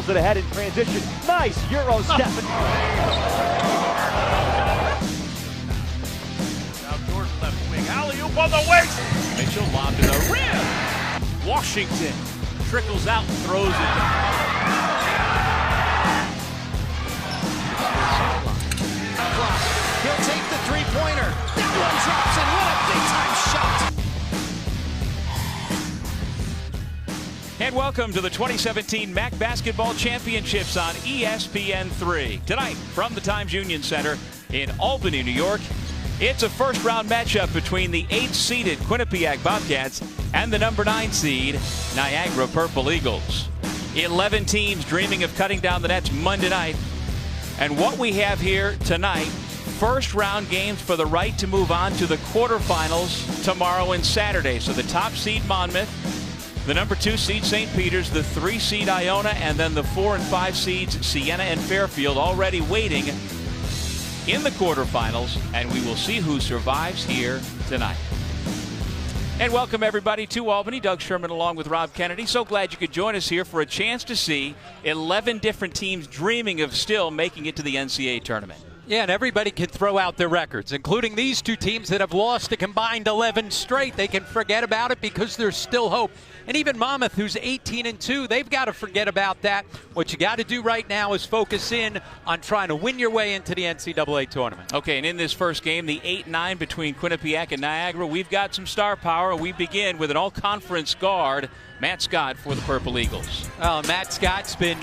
it ahead in transition. Nice Euro step. Now Jordan left wing. Alley-oop on the waist. Mitchell lobbed to the rim. Washington trickles out and throws it. He'll take the three-pointer. That one drops in. What a big-time shot. And welcome to the 2017 MAAC Basketball Championships on ESPN3. Tonight, from the Times Union Center in Albany, New York, it's a first-round matchup between the 8th-seeded Quinnipiac Bobcats and the number 9 seed Niagara Purple Eagles. 11 teams dreaming of cutting down the nets Monday night. And what we have here tonight, first-round games for the right to move on to the quarterfinals tomorrow and Saturday. So the top seed Monmouth, the number 2 seed St. Peter's, the 3 seed Iona, and then the 4 and 5 seeds Siena and Fairfield already waiting in the quarterfinals, and we will see who survives here tonight. And welcome everybody to Albany. Doug Sherman along with Rob Kennedy. So glad you could join us here for a chance to see 11 different teams dreaming of still making it to the NCAA tournament. Yeah, and everybody can throw out their records, including these two teams that have lost a combined 11 straight. They can forget about it because there's still hope. And even Monmouth, who's 18-2, they've got to forget about that. What you got to do right now is focus in on trying to win your way into the NCAA tournament. Okay, and in this first game, the 8-9 between Quinnipiac and Niagara, we've got some star power. We begin with an all-conference guard, Matt Scott, for the Purple Eagles. Well, Matt Scott's been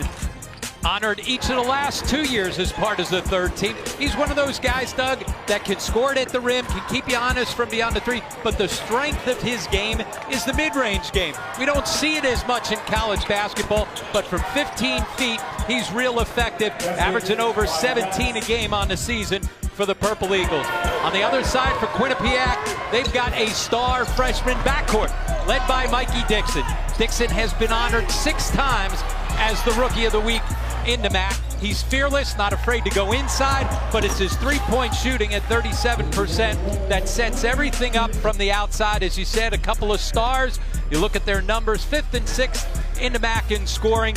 honored each of the last 2 years as part of the third team. He's one of those guys, Doug, that can score it at the rim, can keep you honest from beyond the three, but the strength of his game is the mid-range game. We don't see it as much in college basketball, but from 15 feet, he's real effective, averaging over 17 a game on the season for the Purple Eagles. On the other side for Quinnipiac, they've got a star freshman backcourt led by Mikey Dixon. Dixon has been honored 6 times as the Rookie of the Week in the MAAC. He's fearless, not afraid to go inside, but it's his three-point shooting at 37% that sets everything up from the outside. As you said, a couple of stars. You look at their numbers, 5th and 6th in the MAAC in scoring.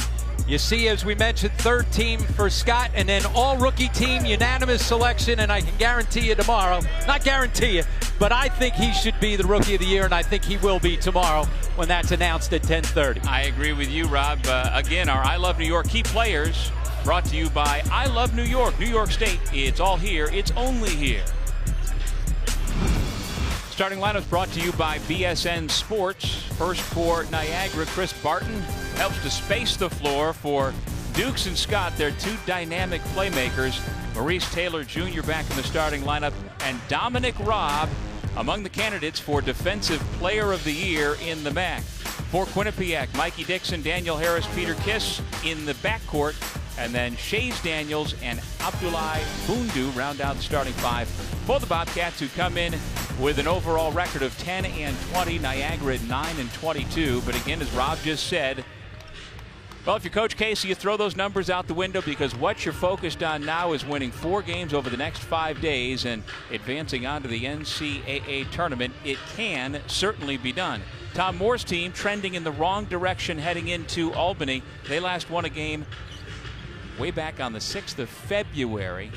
You see, as we mentioned, third team for Scott, and then all-rookie team, unanimous selection, and I can guarantee you tomorrow, not guarantee you, but I think he should be the Rookie of the Year, and I think he will be tomorrow when that's announced at 10:30. I agree with you, Rob. Again, our I Love New York key players brought to you by I Love New York, New York State. It's all here. It's only here. Starting lineups brought to you by BSN Sports. First for Niagara, Chris Barton helps to space the floor for Dukes and Scott. They're 2 dynamic playmakers. Maurice Taylor Jr. back in the starting lineup, and Dominic Robb among the candidates for Defensive Player of the Year in the MAAC. For Quinnipiac, Mikey Dixon, Daniel Harris, Peter Kiss in the backcourt, and then Shays Daniels and Abdoulaye Bundu round out the starting 5 for the Bobcats, who come in with an overall record of 10-20, Niagara at 9-22. But again, as Rob just said, well, if you're Coach Casey, you throw those numbers out the window, because what you're focused on now is winning 4 games over the next 5 days and advancing on to the NCAA tournament. It can certainly be done. Tom Moore's team trending in the wrong direction heading into Albany. They last won a game way back on the 6th of February.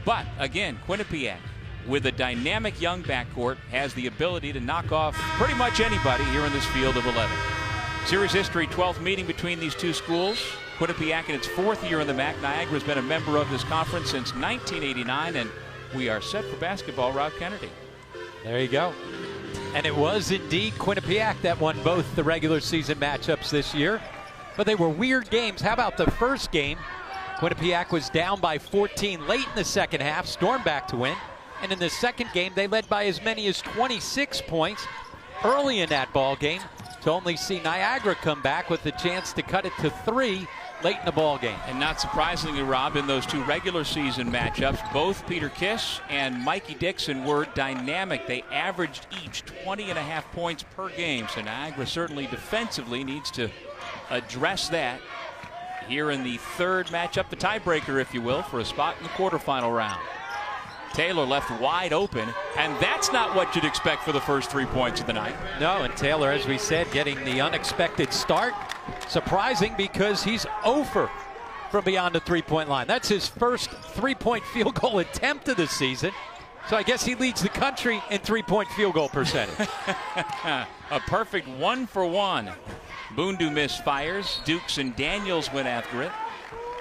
But again, Quinnipiac, with a dynamic young backcourt, has the ability to knock off pretty much anybody here in this field of 11. Series history, 12th meeting between these two schools. Quinnipiac in its 4th year in the MAAC. Niagara has been a member of this conference since 1989, and we are set for basketball. Rob Kennedy. There you go. And it was indeed Quinnipiac that won both the regular season matchups this year, but they were weird games. How about the first game? Quinnipiac was down by 14 late in the second half, stormed back to win. And in the second game, they led by as many as 26 points early in that ball game, to only see Niagara come back with the chance to cut it to 3 late in the ball game. And not surprisingly, Rob, in those 2 regular season matchups, both Peter Kiss and Mikey Dixon were dynamic. They averaged each 20.5 points per game. So Niagara certainly defensively needs to address that here in the 3rd matchup, the tiebreaker, if you will, for a spot in the quarterfinal round. Taylor left wide open, and that's not what you'd expect for the first 3 points of the night. No, and Taylor, as we said, getting the unexpected start. Surprising, because he's 0 for from beyond the three-point line. That's his first three-point field goal attempt of the season. So I guess he leads the country in three-point field goal percentage. A perfect 1 for 1. Bundu misfires. Dukes and Daniels went after it.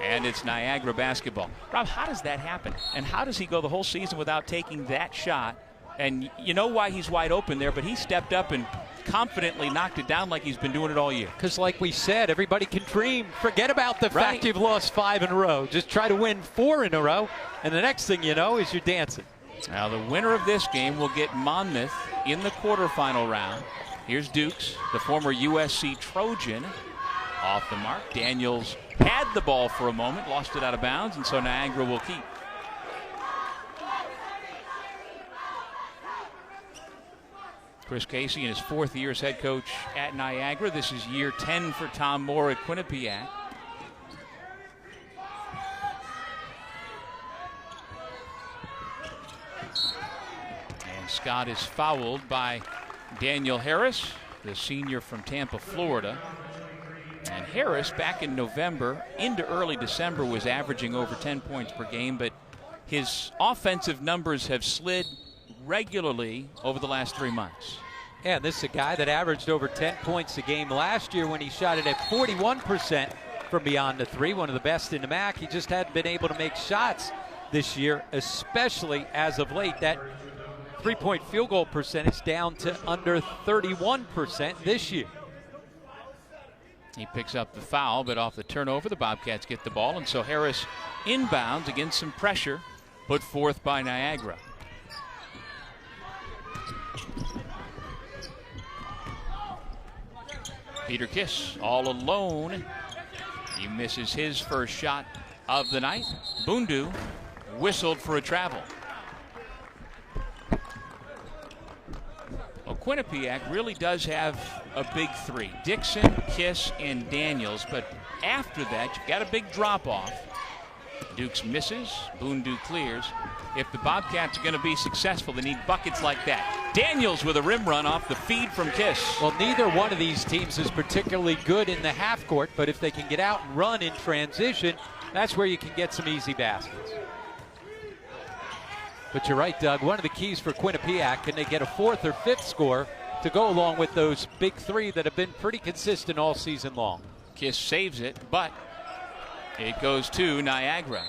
And it's Niagara basketball. Rob, how does that happen? And how does he go the whole season without taking that shot? And you know why he's wide open there, but he stepped up and confidently knocked it down like he's been doing it all year. Because like we said, everybody can dream. Forget about the fact you've lost 5 in a row. Just try to win 4 in a row, and the next thing you know is you're dancing. Now the winner of this game will get Monmouth in the quarterfinal round. Here's Dukes, the former USC Trojan, off the mark. Daniels had the ball for a moment, lost it out of bounds, and so Niagara will keep. Chris Casey in his 4th year as head coach at Niagara. This is year 10 for Tom Moore at Quinnipiac. And Scott is fouled by Daniel Harris, the senior from Tampa, Florida. And Harris, back in November into early December, was averaging over 10 points per game, but his offensive numbers have slid regularly over the last 3 months. Yeah, this is a guy that averaged over 10 points a game last year when he shot it at 41% from beyond the three, one of the best in the MAAC. He just hadn't been able to make shots this year, especially as of late. That three-point field goal percentage down to under 31% this year. He picks up the foul, but off the turnover, the Bobcats get the ball, and so Harris inbounds against some pressure, put forth by Niagara. Peter Kiss all alone. He misses his first shot of the night. Bundu whistled for a travel. Well, Quinnipiac really does have a big 3. Dixon, Kiss, and Daniels. But after that, you've got a big drop-off. Dukes misses. Bundu clears. If the Bobcats are going to be successful, they need buckets like that. Daniels with a rim run off the feed from Kiss. Well, neither one of these teams is particularly good in the half court, but if they can get out and run in transition, that's where you can get some easy baskets. But you're right, Doug. One of the keys for Quinnipiac, can they get a 4th or 5th score to go along with those big 3 that have been pretty consistent all season long? Kiss saves it, but it goes to Niagara.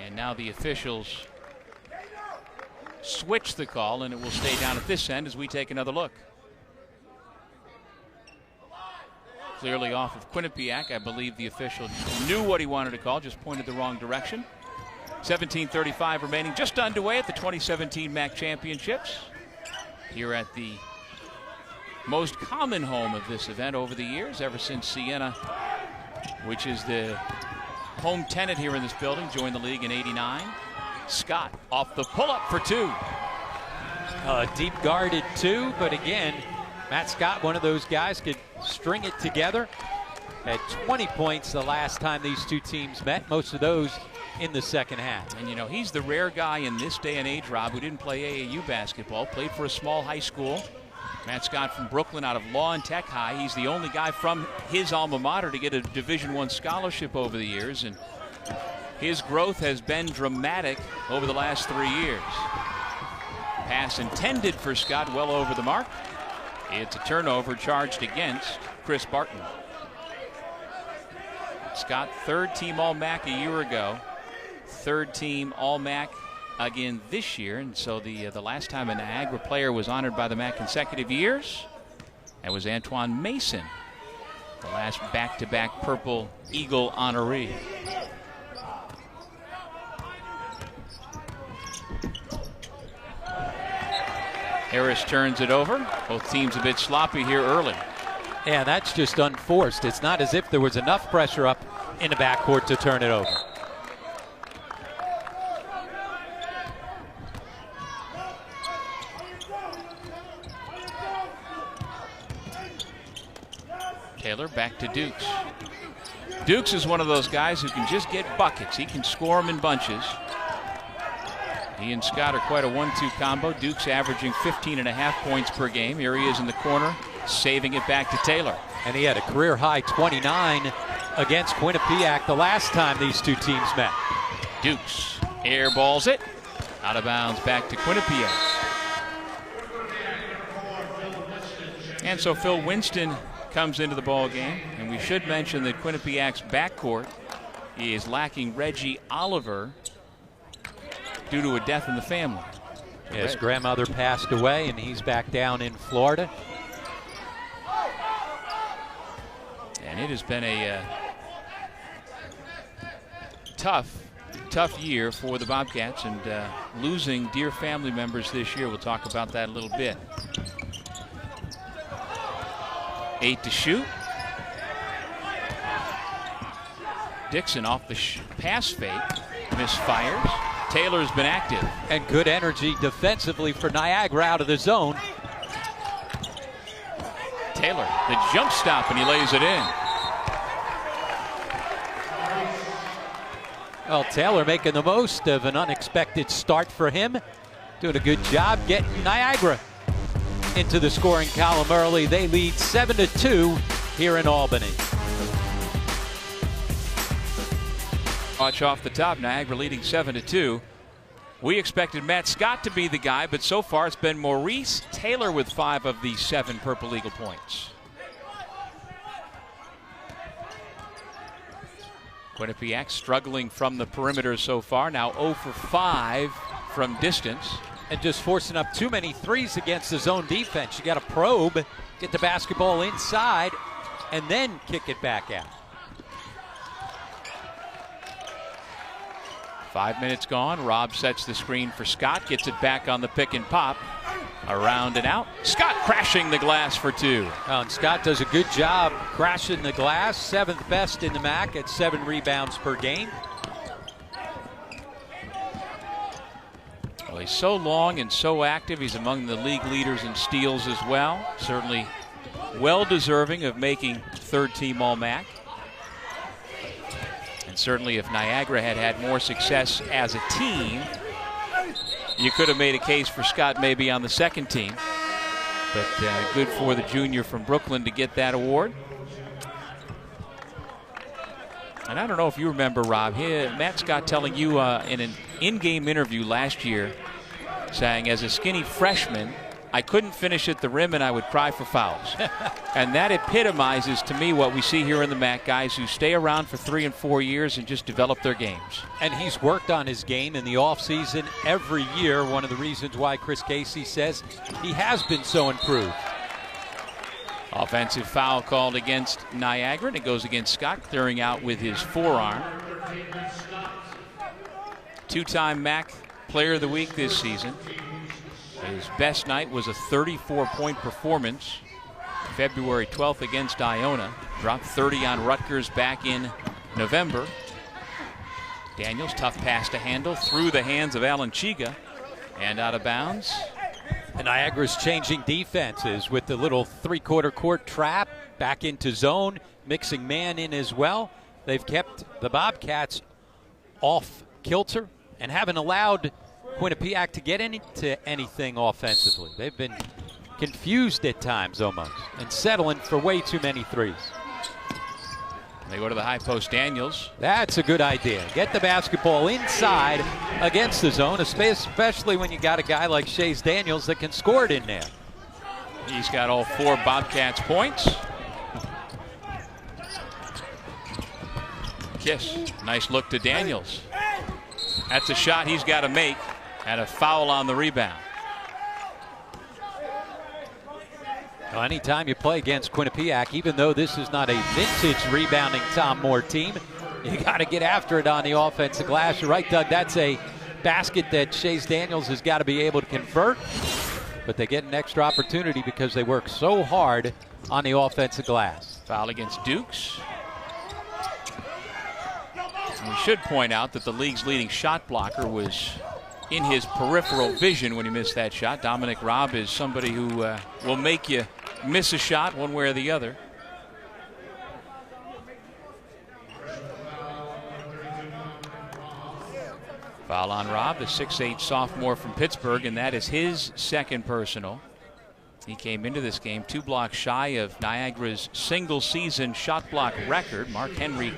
And now the officials switch the call, and it will stay down at this end as we take another look. Clearly off of Quinnipiac. I believe the official knew what he wanted to call, just pointed the wrong direction. 17:35 remaining, just underway at the 2017 MAAC Championships. Here at the most common home of this event over the years, ever since Siena, which is the home tenant here in this building, joined the league in '89. Scott off the pull-up for 2. Deep guarded 2, but again, Matt Scott, one of those guys, could string it together. Had 20 points the last time these two teams met, most of those in the second half. And you know, he's the rare guy in this day and age, Rob, who didn't play AAU basketball, played for a small high school. Matt Scott from Brooklyn out of Law and Tech High. He's the only guy from his alma mater to get a Division I scholarship over the years, and his growth has been dramatic over the last 3 years. Pass intended for Scott, well over the mark. It's a turnover charged against Chris Barton. Scott, 3rd team All-MAAC a year ago, 3rd team All-MAAC again this year, and so the last time a Niagara player was honored by the MAAC consecutive years, that was Antoine Mason, the last back-to-back Purple Eagle honoree. Harris turns it over. Both teams a bit sloppy here early. Yeah, that's just unforced. It's not as if there was enough pressure up in the backcourt to turn it over. Taylor back to Dukes. Dukes is one of those guys who can just get buckets. He can score them in bunches. He and Scott are quite a 1-2 combo. Dukes averaging 15.5 points per game. Here he is in the corner, saving it back to Taylor. And he had a career-high 29 against Quinnipiac the last time these two teams met. Dukes airballs it. Out of bounds back to Quinnipiac. And so Phil Winston comes into the ball game. And we should mention that Quinnipiac's backcourt is lacking Reggie Oliver due to a death in the family. His grandmother passed away, and he's back down in Florida. And it has been a tough year for the Bobcats, and losing dear family members this year. We'll talk about that a little bit. 8 to shoot. Dixon off the pass fake, misfires. Taylor's been active. And good energy defensively for Niagara out of the zone. Taylor, the jump stop, and he lays it in. Well, Taylor making the most of an unexpected start for him. Doing a good job getting Niagara into the scoring column early. They lead 7-2 here in Albany. Watch off the top, Niagara leading 7-2. We expected Matt Scott to be the guy, but so far it's been Maurice Taylor with 5 of the 7 Purple Eagle points. Quinnipiac struggling from the perimeter so far, now 0 for 5 from distance. And just forcing up too many threes against the zone defense. You got to probe, get the basketball inside, and then kick it back out. 5 minutes gone. Rob sets the screen for Scott, gets it back on the pick and pop. Around and out. Scott crashing the glass for 2. And Scott does a good job crashing the glass. 7th best in the MAAC at 7 rebounds per game. Well, he's so long and so active. He's among the league leaders in steals as well. Certainly well deserving of making 3rd team All-MAAC. And certainly if Niagara had had more success as a team, you could have made a case for Scott maybe on the 2nd team. But good for the junior from Brooklyn to get that award. And I don't know if you remember, Rob, Matt Scott telling you in an in-game interview last year, saying as a skinny freshman, I couldn't finish at the rim and I would cry for fouls. And that epitomizes to me what we see here in the MAAC, guys who stay around for 3 and 4 years and just develop their games. And he's worked on his game in the offseason every year. One of the reasons why Chris Casey says he has been so improved. Offensive foul called against Niagara, and it goes against Scott, clearing out with his forearm. 2-time MAAC Player of the Week this season. His best night was a 34-point performance February 12th against Iona. Dropped 30 on Rutgers back in November. Daniels, tough pass to handle through the hands of Alan Chiga and out of bounds. And Niagara's changing defenses with the little 3/4 court trap back into zone, mixing man in as well. They've kept the Bobcats off kilter and haven't allowed Quinnipiac to get into anything offensively. They've been confused at times almost and settling for way too many threes. They go to the high post. Daniels. That's a good idea. Get the basketball inside against the zone, especially when you got a guy like Shays Daniels that can score it in there. He's got all 4 Bobcats points. Kiss. Nice look to Daniels. That's a shot he's got to make, and a foul on the rebound. Well, anytime you play against Quinnipiac, even though this is not a vintage rebounding Tom Moore team, you got to get after it on the offensive glass. You're right, Doug. That's a basket that Shays Daniels has got to be able to convert. But they get an extra opportunity because they work so hard on the offensive glass. Foul against Dukes. And we should point out that the league's leading shot blocker was in his peripheral vision when he missed that shot. Dominic Robb is somebody who will make you miss a shot one way or the other. Foul on Robb, the 6'8" sophomore from Pittsburgh, and that is his 2nd personal. He came into this game 2 blocks shy of Niagara's single-season shot block record. Mark Henry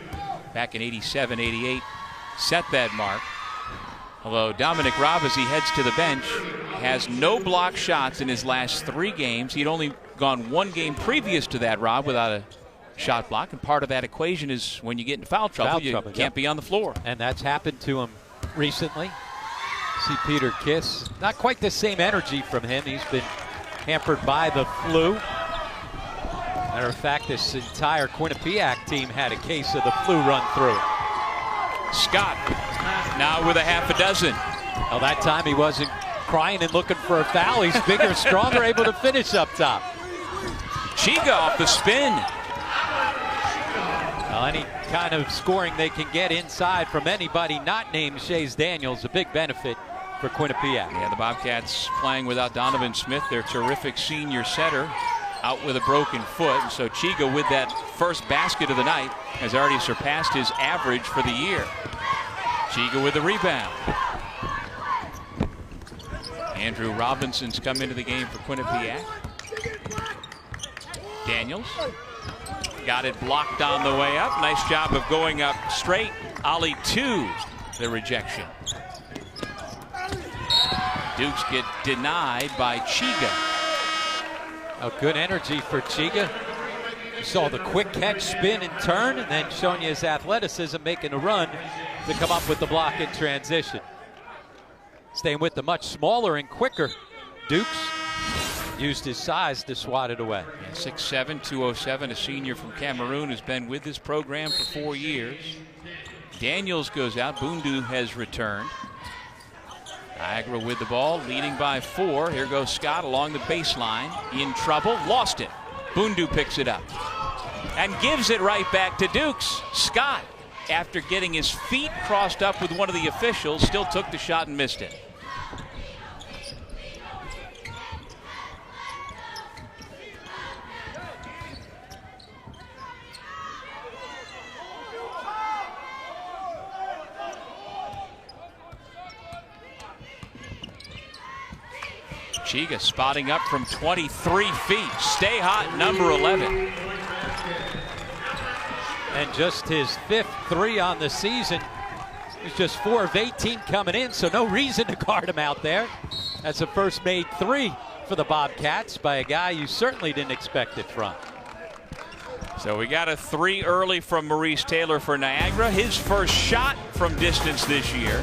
back in 87, 88 set that mark. Although Dominic Robb, as he heads to the bench, has no block shots in his last 3 games. He'd only gone 1 game previous to that, Rob, without a shot block. And part of that equation is when you get into foul trouble, you can't be on the floor. And that's happened to him recently. See Peter Kiss. Not quite the same energy from him. He's been hampered by the flu. Matter of fact, this entire Quinnipiac team had a case of the flu run through. Scott now with a half a dozen. Well, that time he wasn't crying and looking for a foul. He's bigger, stronger, able to finish up top. Chiga off the spin. Well, any kind of scoring they can get inside from anybody not named Shays Daniels, a big benefit for Quinnipiac. Yeah, the Bobcats playing without Donovan Smith, their terrific senior setter, out with a broken foot. And so Chiga, with that first basket of the night, has already surpassed his average for the year. Chiga with the rebound. Andrew Robinson's come into the game for Quinnipiac. Daniels got it blocked on the way up. Nice job of going up straight. Ollie 2, the rejection. Dukes get denied by Chiga. Oh, good energy for Chiga. You saw the quick catch, spin, and turn, and then showing you his athleticism, making a run to come up with the block in transition. Staying with the much smaller and quicker Dukes. Used his size to swat it away. Yeah, 6'7", 207, a senior from Cameroon who's been with this program for 4 years. Daniels goes out. Bundu has returned. Niagara with the ball, leading by 4. Here goes Scott along the baseline. In trouble, lost it. Bundu picks it up and gives it right back to Dukes. Scott, after getting his feet crossed up with one of the officials, still took the shot and missed it. Chiga spotting up from 23 feet. Stay hot, number 11. And just his 5th 3 on the season. He's just 4 of 18 coming in, so no reason to guard him out there. That's a first made 3 for the Bobcats by a guy you certainly didn't expect it from. So we got a 3 early from Maurice Taylor for Niagara. His first shot from distance this year.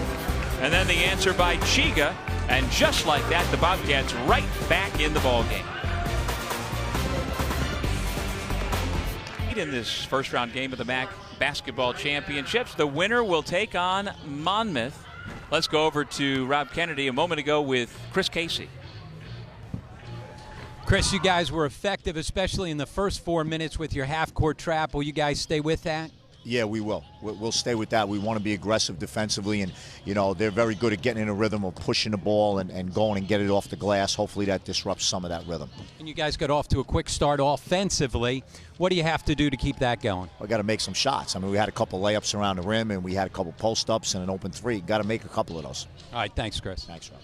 And then the answer by Chiga. And just like that, the Bobcats right back in the ballgame. In this first round game of the MAAC basketball championships, the winner will take on Monmouth. Let's go over to Rob Kennedy a moment ago with Chris Casey. Chris, you guys were effective, especially in the first 4 minutes with your half-court trap. Will you guys stay with that? Yeah, we will. We'll stay with that. We want to be aggressive defensively, and, you know, they're very good at getting in a rhythm of pushing the ball and going and get it off the glass. Hopefully that disrupts some of that rhythm. And you guys got off to a quick start offensively. What do you have to do to keep that going? We got to make some shots. I mean, we had a couple layups around the rim, and we had a couple post-ups and an open 3. Got to make a couple of those. All right, thanks, Chris. Thanks, Rob.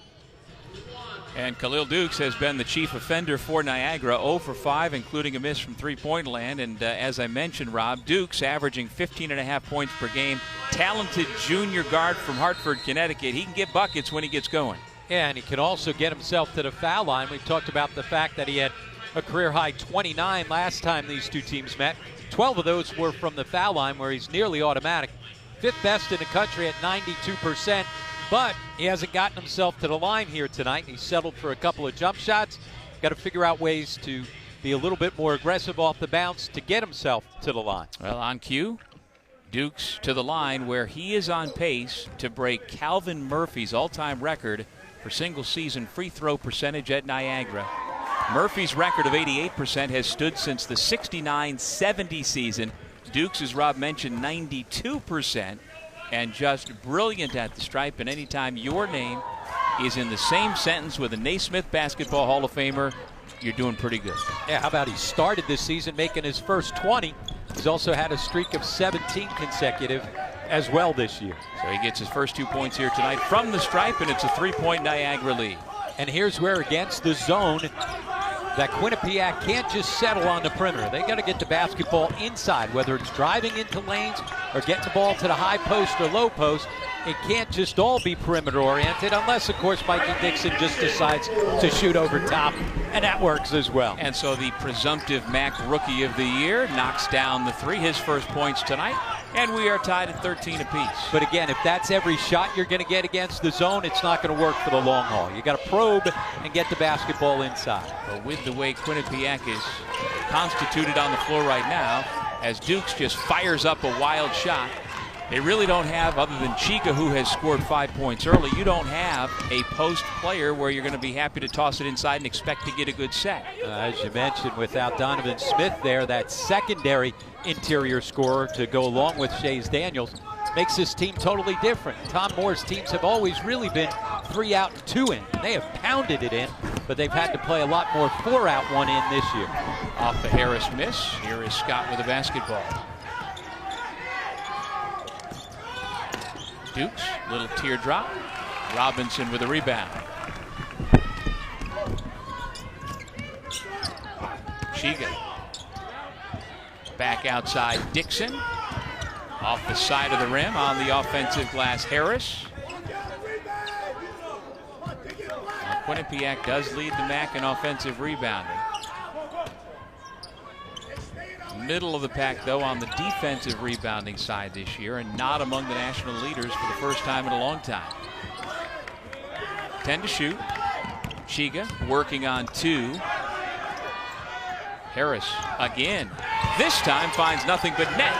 And Khalil Dukes has been the chief offender for Niagara, 0 for 5, including a miss from three-point land. And as I mentioned, Rob, Dukes averaging 15.5 points per game. Talented junior guard from Hartford, Connecticut. He can get buckets when he gets going. Yeah, and he can also get himself to the foul line. We've talked about the fact that he had a career-high 29 last time these two teams met. 12 of those were from the foul line, where he's nearly automatic. 5th best in the country at 92%. But he hasn't gotten himself to the line here tonight. He settled for a couple of jump shots. Got to figure out ways to be a little bit more aggressive off the bounce to get himself to the line. Well, on cue, Dukes to the line, where he is on pace to break Calvin Murphy's all-time record for single-season free throw percentage at Niagara. Murphy's record of 88% has stood since the 69-70 season. Dukes, as Rob mentioned, 92%. And just brilliant at the stripe. And anytime your name is in the same sentence with a Naismith Basketball Hall of Famer, you're doing pretty good. Yeah, how about he started this season making his first 20. He's also had a streak of 17 consecutive as well this year. So he gets his first 2 points here tonight from the stripe, and it's a 3-point Niagara lead. And here's where, against the zone, that Quinnipiac can't just settle on the perimeter. They got to get the basketball inside, whether it's driving into lanes or getting the ball to the high post or low post. It can't just all be perimeter oriented unless, of course, Mikey Dixon just decides to shoot over top, and that works as well. And so the presumptive MAAC Rookie of the Year knocks down the three, his first points tonight, and we are tied at 13 apiece. But again, if that's every shot you're going to get against the zone, it's not going to work for the long haul. You got to probe and get the basketball inside. But with the way Quinnipiac is constituted on the floor right now, as Dukes just fires up a wild shot, they really don't have, other than Chiga, who has scored 5 points early, you don't have a post player where you're going to be happy to toss it inside and expect to get a good set. As you mentioned, without Donovan Smith there, that secondary interior scorer to go along with Shays Daniels makes this team totally different. Tom Moore's teams have always really been 3 out and 2 in. They have pounded it in, but they've had to play a lot more 4 out 1 in this year. Off the Harris miss, here is Scott with the basketball. Dukes, little teardrop. Robinson with a rebound. Chiga. Back outside Dixon. Off the side of the rim on the offensive glass, Harris. Now, Quinnipiac does lead the MAAC in offensive rebounding. Middle of the pack, though, on the defensive rebounding side this year, and not among the national leaders for the first time in a long time. 10 to shoot. Chiga working on 2. Harris again. This time finds nothing but net.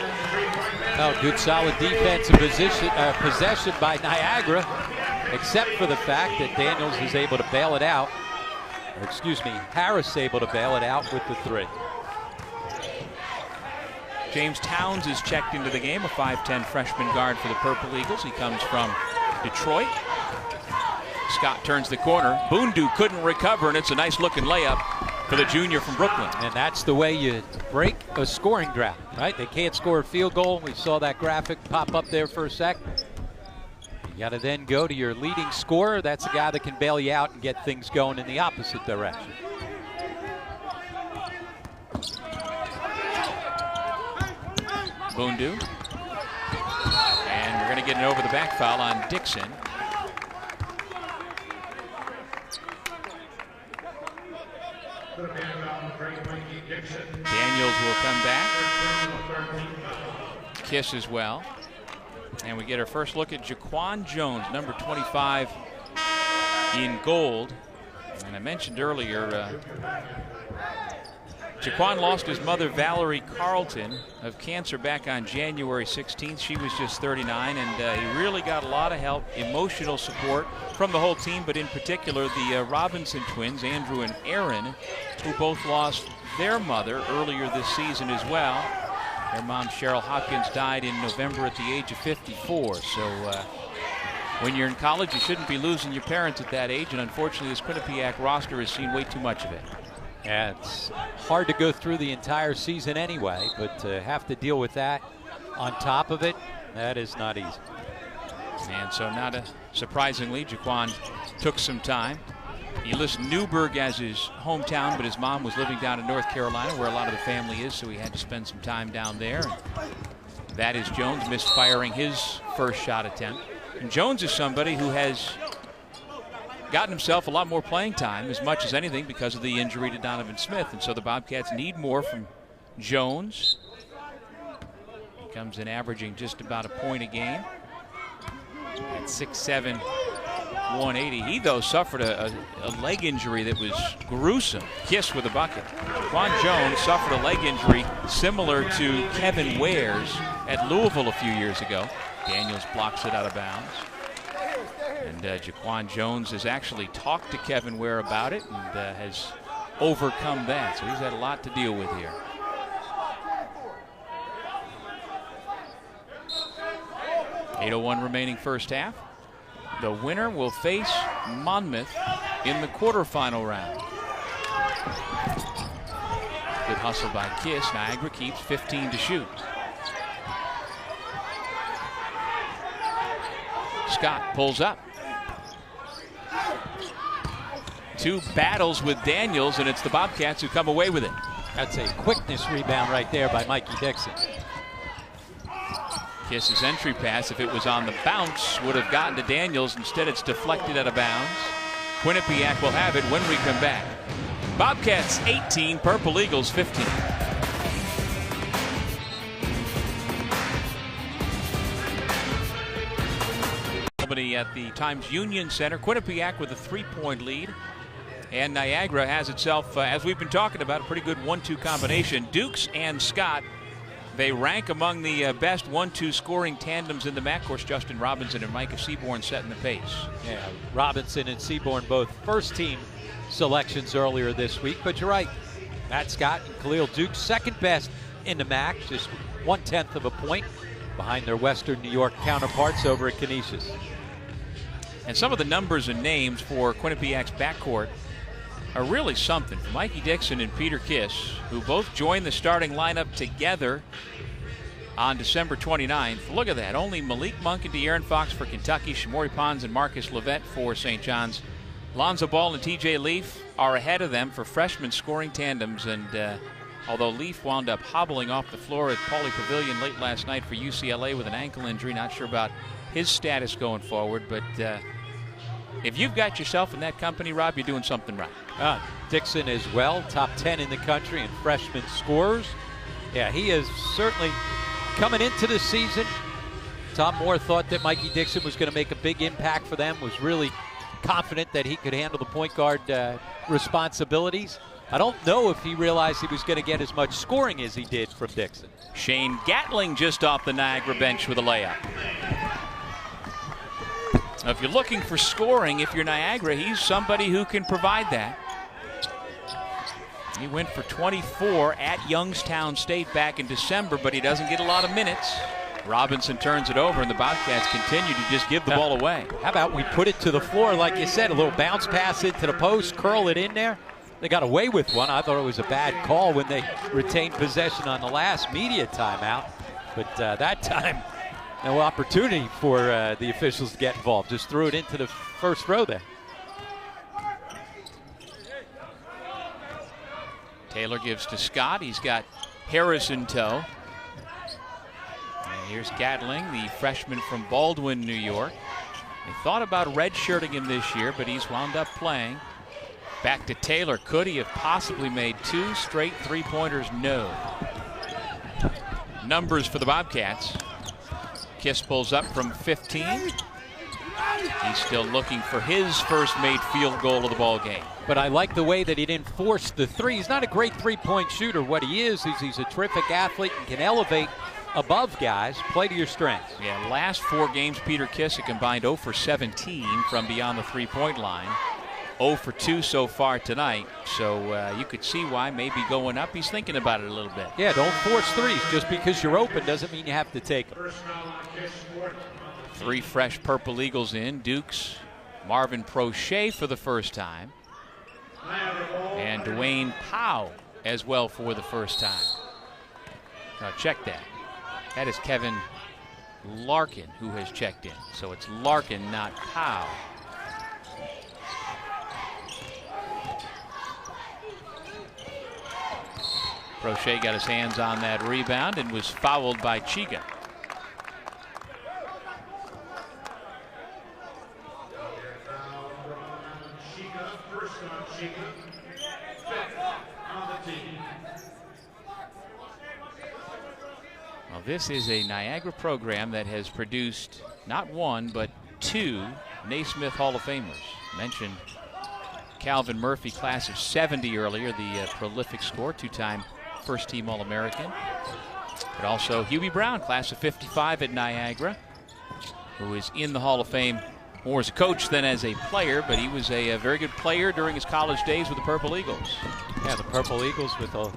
Oh, good solid defensive possession by Niagara, except for the fact that Daniels is able to bail it out. Or excuse me, Harris able to bail it out with the 3. James Towns is checked into the game, a 5'10 freshman guard for the Purple Eagles. He comes from Detroit. Scott turns the corner. Bundu couldn't recover, and it's a nice looking layup for the junior from Brooklyn. And that's the way you break a scoring drought, right? They can't score a field goal. We saw that graphic pop up there for a sec. You got to then go to your leading scorer. That's a guy that can bail you out and get things going in the opposite direction. Bundu. And we're going to get an over the back foul on Dixon. Daniels will come back. Kiss as well. And we get our first look at Jaquan Jones, number 25 in gold. And I mentioned earlier, Jaquan lost his mother, Valerie Carlton, of cancer back on January 16th. She was just 39, and he really got a lot of help, emotional support from the whole team, but in particular the Robinson twins, Andrew and Aaron, who both lost their mother earlier this season as well. Their mom, Cheryl Hopkins, died in November at the age of 54. So when you're in college, you shouldn't be losing your parents at that age, and unfortunately this Quinnipiac roster has seen way too much of it. Yeah, it's hard to go through the entire season anyway, but to have to deal with that on top of it, that is not easy. And so not surprisingly, Jaquan took some time. He lists Newburgh as his hometown, but his mom was living down in North Carolina where a lot of the family is, so he had to spend some time down there. And that is Jones misfiring his first shot attempt. And Jones is somebody who has gotten himself a lot more playing time, as much as anything, because of the injury to Donovan Smith. And so the Bobcats need more from Jones. He comes in averaging just about a point a game at 6'7", 180. He, though, suffered a leg injury that was gruesome. Kiss with a bucket. Jaquan Jones suffered a leg injury similar to Kevin Ware's at Louisville a few years ago. Daniels blocks it out of bounds. And Jaquan Jones has actually talked to Kevin Ware about it and has overcome that. So he's had a lot to deal with here. .801 remaining first half. The winner will face Monmouth in the quarterfinal round. Good hustle by Kiss. Niagara keeps 15 to shoot. Scott pulls up. 2 battles with Daniels, and it's the Bobcats who come away with it. That's a quickness rebound right there by Mikey Dixon. Kiss's entry pass, if it was on the bounce, would have gotten to Daniels. Instead, it's deflected out of bounds. Quinnipiac will have it when we come back. Bobcats 18, Purple Eagles 15. At the Times Union Center, Quinnipiac with a 3-point lead, and Niagara has itself, as we've been talking about, a pretty good 1-2 combination. Dukes and Scott, they rank among the best 1-2 scoring tandems in the MAAC. Of course, Justin Robinson and Micah Seaborn setting the pace. Yeah, Robinson and Seaborn both first-team selections earlier this week, but you're right. Matt Scott and Khalil Dukes, second best in the MAAC, just 1/10 of a point behind their Western New York counterparts over at Canisius. And some of the numbers and names for Quinnipiac's backcourt are really something. Mikey Dixon and Peter Kiss, who both joined the starting lineup together on December 29th. Look at that. Only Malik Monk and De'Aaron Fox for Kentucky, Shamori Pons and Marcus Levette for St. John's. Lonzo Ball and TJ Leaf are ahead of them for freshman scoring tandems. And although Leaf wound up hobbling off the floor at Pauley Pavilion late last night for UCLA with an ankle injury, not sure about his status going forward, but if you've got yourself in that company, Rob, you're doing something right. Dixon as well, top 10 in the country in freshman scorers. Yeah, he is certainly coming into the season. Tom Moore thought that Mikey Dixon was going to make a big impact for them, was really confident that he could handle the point guard responsibilities. I don't know if he realized he was going to get as much scoring as he did from Dixon. Shane Gatling just off the Niagara bench with a layup. Now, if you're looking for scoring, if you're Niagara, he's somebody who can provide that. He went for 24 at Youngstown State back in December, but he doesn't get a lot of minutes. Robinson turns it over, and the Bobcats continue to just give the ball away. How about we put it to the floor, like you said, a little bounce pass into the post, curl it in there. They got away with one. I thought it was a bad call when they retained possession on the last media timeout, but that time, no opportunity for the officials to get involved. Just threw it into the first row there. Taylor gives to Scott. He's got Harris in tow. And here's Gatling, the freshman from Baldwin, New York. They thought about redshirting him this year, but he's wound up playing. Back to Taylor. Could he have possibly made 2 straight three-pointers? No. Numbers for the Bobcats. Kiss pulls up from 15. He's still looking for his first made field goal of the ball game. But I like the way that he didn't force the three. He's not a great three-point shooter. What he is he's a terrific athlete and can elevate above guys. Play to your strengths. Yeah, last 4 games, Peter Kiss had combined 0 for 17 from beyond the three-point line. 0 for 2 so far tonight. So you could see why maybe going up. He's thinking about it a little bit. Yeah, don't force threes. Just because you're open doesn't mean you have to take them. 3 fresh Purple Eagles in. Dukes, Marvin Prochet for the first time. And Dwayne Powell as well for the first time. Now check that. That is Kevin Larkin who has checked in. So it's Larkin, not Powell. Prochet got his hands on that rebound and was fouled by Chiga. Well, this is a Niagara program that has produced not 1 but 2 Naismith Hall of Famers. Mentioned Calvin Murphy, class of 70 earlier, the prolific scorer, 2-time first-team All-American. But also Hubie Brown, class of 55 at Niagara, who is in the Hall of Fame more as a coach than as a player, but he was a very good player during his college days with the Purple Eagles. Yeah, the Purple Eagles with a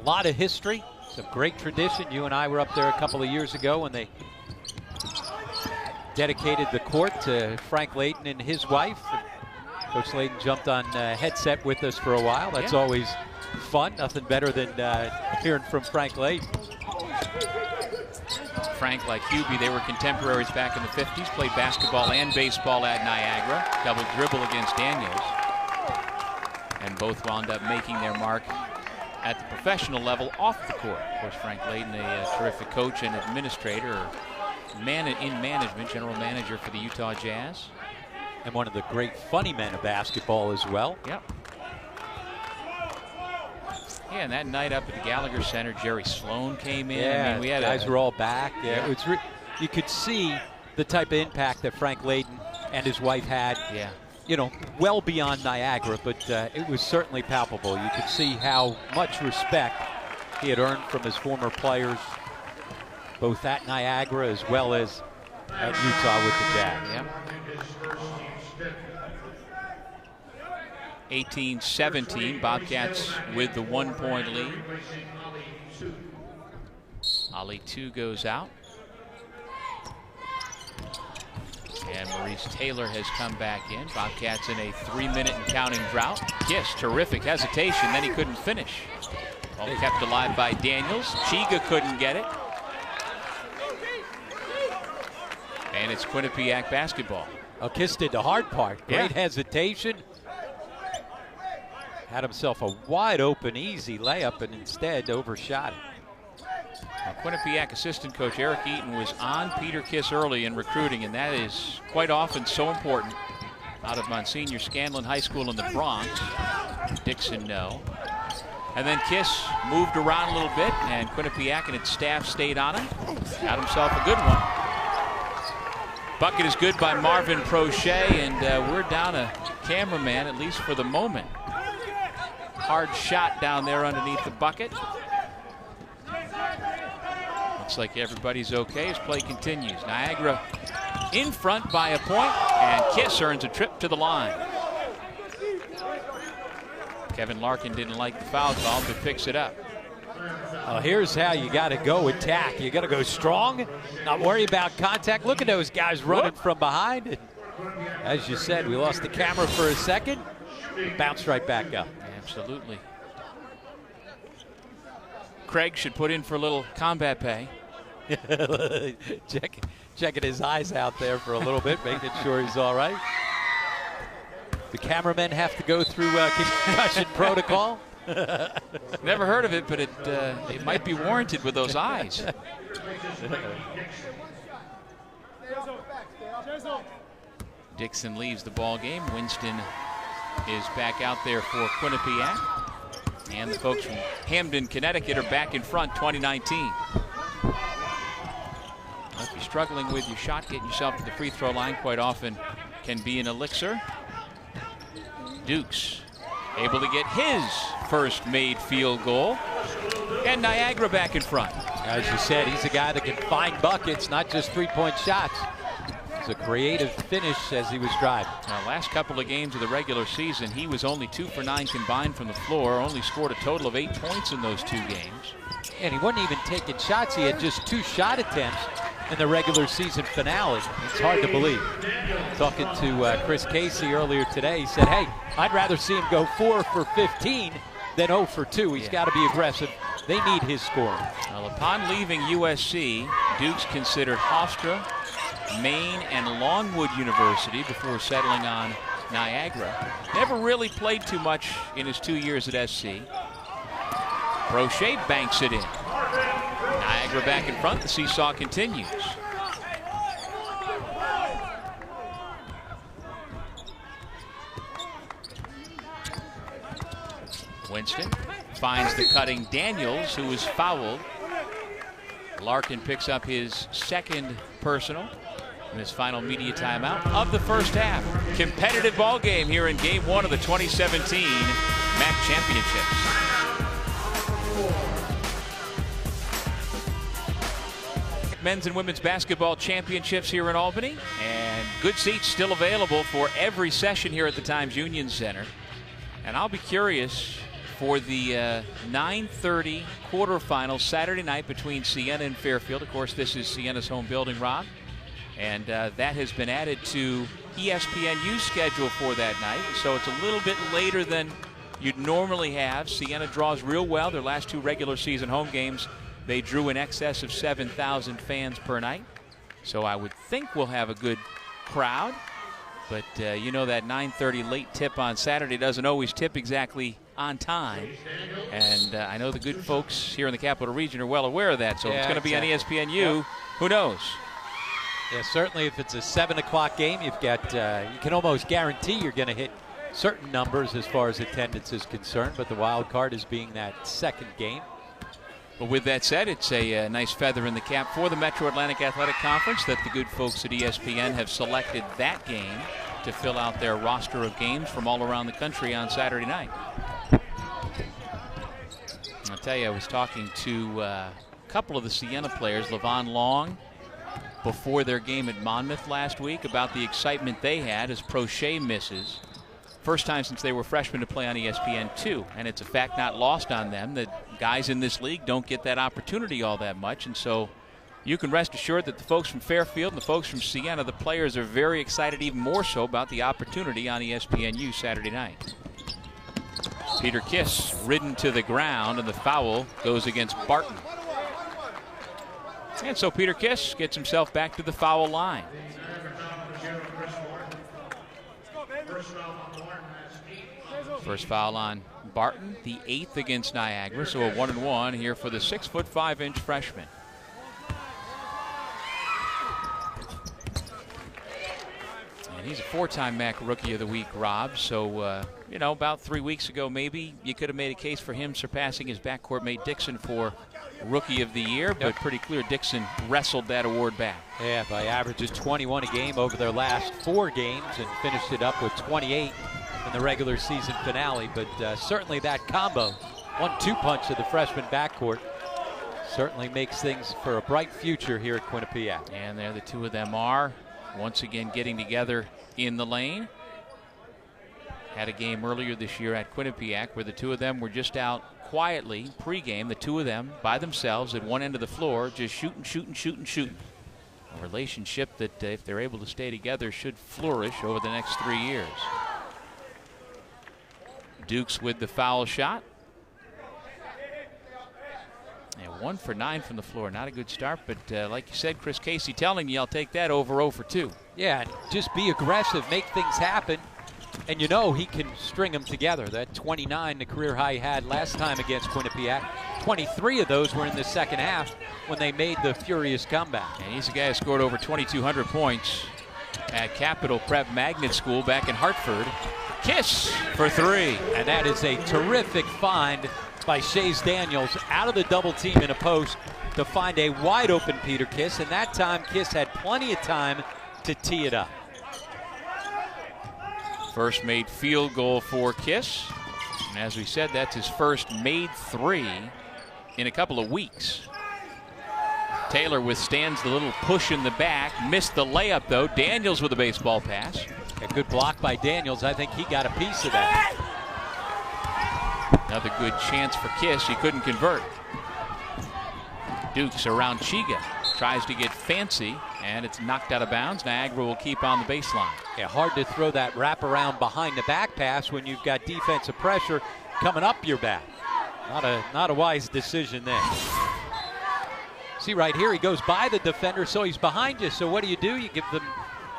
lot of history, some great tradition. You and I were up there a couple of years ago when they dedicated the court to Frank Layton and his wife. Coach Layton jumped on headset with us for a while. That's always fun. Nothing better than hearing from Frank Layton. Frank, like Hubie, they were contemporaries back in the 50s, played basketball and baseball at Niagara. Double dribble against Daniels. and both wound up making their mark at the professional level off the court. Of course, Frank Layden, a terrific coach and administrator, in management, general manager for the Utah Jazz. And one of the great funny men of basketball as well. Yep. Yeah, and that night up at the Gallagher Center, Jerry Sloan came in. Yeah, I mean, we had guys were all back. Yeah. It was you could see the type of impact that Frank Layden and his wife had. Yeah. You know, well beyond Niagara, but it was certainly palpable. You could see how much respect he had earned from his former players, both at Niagara as well as at Utah with the Jazz. Yeah. 18-17, Bobcats with the 1-point lead. Ali 2 goes out. And Maurice Taylor has come back in. Bobcats in a 3-minute and counting drought. Kiss, terrific hesitation, then he couldn't finish. All kept alive by Daniels. Chiga couldn't get it. And it's Quinnipiac basketball. Oh, Kiss did the hard part. Great Yeah. hesitation. Had himself a wide open, easy layup and instead overshot it. Now, Quinnipiac assistant coach Eric Eaton was on Peter Kiss early in recruiting, and that is quite often so important. Out of Monsignor Scanlon High School in the Bronx. Dixon, no. And then Kiss moved around a little bit, and Quinnipiac and its staff stayed on him. Got himself a good one. Bucket is good by Marvin Prochet, and we're down a cameraman, at least for the moment. Hard shot down there underneath the bucket. Looks like everybody's okay as play continues. Niagara in front by a point, and Kiss earns a trip to the line. Kevin Larkin didn't like the foul call, but picks it up. Here's how you got to go attack. You got to go strong, not worry about contact. Look at those guys running from behind. And as you said, we lost the camera for a second. Bounced right back up. Absolutely. Craig should put in for a little combat pay. Checking his eyes out there for a little bit, making sure he's all right. The cameramen have to go through concussion protocol. Never heard of it, but it might be warranted with those eyes. Dixon leaves the ball game. Winston is back out there for Quinnipiac. And the folks from Hamden, Connecticut are back in front, 2019. If you're struggling with your shot, getting yourself to the free throw line quite often can be an elixir. Dukes able to get his first made field goal. And Niagara back in front. As you said, he's a guy that can find buckets, not just three-point shots. It's a creative finish as he was driving. Now, last couple of games of the regular season, he was only 2 for 9 combined from the floor, only scored a total of 8 points in those 2 games. And he wasn't even taking shots. He had just 2 shot attempts in the regular season finale. It's hard to believe. Talking to Chris Casey earlier today, he said, hey, I'd rather see him go 4 for 15 than 0 for 2. He's got to be aggressive. They need his scoring. Well, upon leaving USC, Dukes considered Hofstra, Maine, and Longwood University before settling on Niagara. Never really played too much in his 2 years at SC. Prochet banks it in. Niagara back in front. The seesaw continues. Winston finds the cutting Daniels, who is fouled. Larkin picks up his second personal in his final media timeout of the first half. Competitive ball game here in Game 1 of the 2017 MAAC Championships. Men's and women's basketball championships here in Albany, and good seats still available for every session here at the Times Union Center. And I'll be curious for the 9:30 quarterfinals Saturday night between Siena and Fairfield. Of course, this is Siena's home building, Rob, and that has been added to ESPNU's schedule for that night. So it's a little bit later than you'd normally have. Siena draws real well. Their last 2 regular season home games, they drew in excess of 7,000 fans per night. So I would think we'll have a good crowd. But you know that 9:30 late tip on Saturday doesn't always tip exactly on time. And I know the good folks here in the Capital Region are well aware of that. So if it's going to be on ESPNU, who knows? Yeah, certainly if it's a 7 o'clock game, you've got you can almost guarantee you're going to hit certain numbers as far as attendance is concerned. But the wild card is being that second game. But with that said, it's a nice feather in the cap for the Metro Atlantic Athletic Conference that the good folks at ESPN have selected that game to fill out their roster of games from all around the country on Saturday night. I'll tell you, I was talking to a couple of the Siena players, Levon Long, before their game at Monmouth last week about the excitement they had as Prochet misses. First time since they were freshmen to play on ESPN2, and it's a fact not lost on them that guys in this league don't get that opportunity all that much. And so you can rest assured that the folks from Fairfield and the folks from Siena, the players, are very excited, even more so, about the opportunity on ESPNU Saturday night. Peter Kiss ridden to the ground, and the foul goes against Barton. And so Peter Kiss gets himself back to the foul line. First foul on Barton, the 8th against Niagara, so a 1-and-1 here for the 6'5" freshman. And he's a 4-time MAAC Rookie of the Week, Rob. So, you know, about 3 weeks ago, maybe you could have made a case for him surpassing his backcourt mate Dixon for Rookie of the Year, but pretty clear Dixon wrestled that award back. Yeah, by averages 21 a game over their last 4 games and finished it up with 28 in the regular season finale. But certainly that combo, 1-2 punch of the freshman backcourt, certainly makes things for a bright future here at Quinnipiac. And there the two of them are once again getting together in the lane. Had a game earlier this year at Quinnipiac where the two of them were just out quietly pregame, the two of them by themselves at one end of the floor, just shooting. A relationship that, if they're able to stay together, should flourish over the next 3 years. Dukes with the foul shot. And 1 for 9 from the floor. Not a good start, but like you said, Chris Casey telling you, I'll take that over 0 for 2. Yeah, just be aggressive, make things happen. And you know he can string them together. That 29, the career high he had last time against Quinnipiac. 23 of those were in the second half when they made the furious comeback. And he's a guy who scored over 2,200 points at Capital Prep Magnet School back in Hartford. Kiss for 3. And that is a terrific find by Shays Daniels out of the double team in a post to find a wide open Peter Kiss. And that time Kiss had plenty of time to tee it up. First made field goal for Kiss. And as we said, that's his first made 3 in a couple of weeks. Taylor withstands the little push in the back. Missed the layup, though. Daniels with a baseball pass. A good block by Daniels. I think he got a piece of that. Another good chance for Kiss. He couldn't convert. Dukes around Chiga. Tries to get fancy, and it's knocked out of bounds. Niagara will keep on the baseline. Yeah, hard to throw that wraparound behind the back pass when you've got defensive pressure coming up your back. Not a wise decision there. See right here, he goes by the defender, so he's behind you. So what do? You give them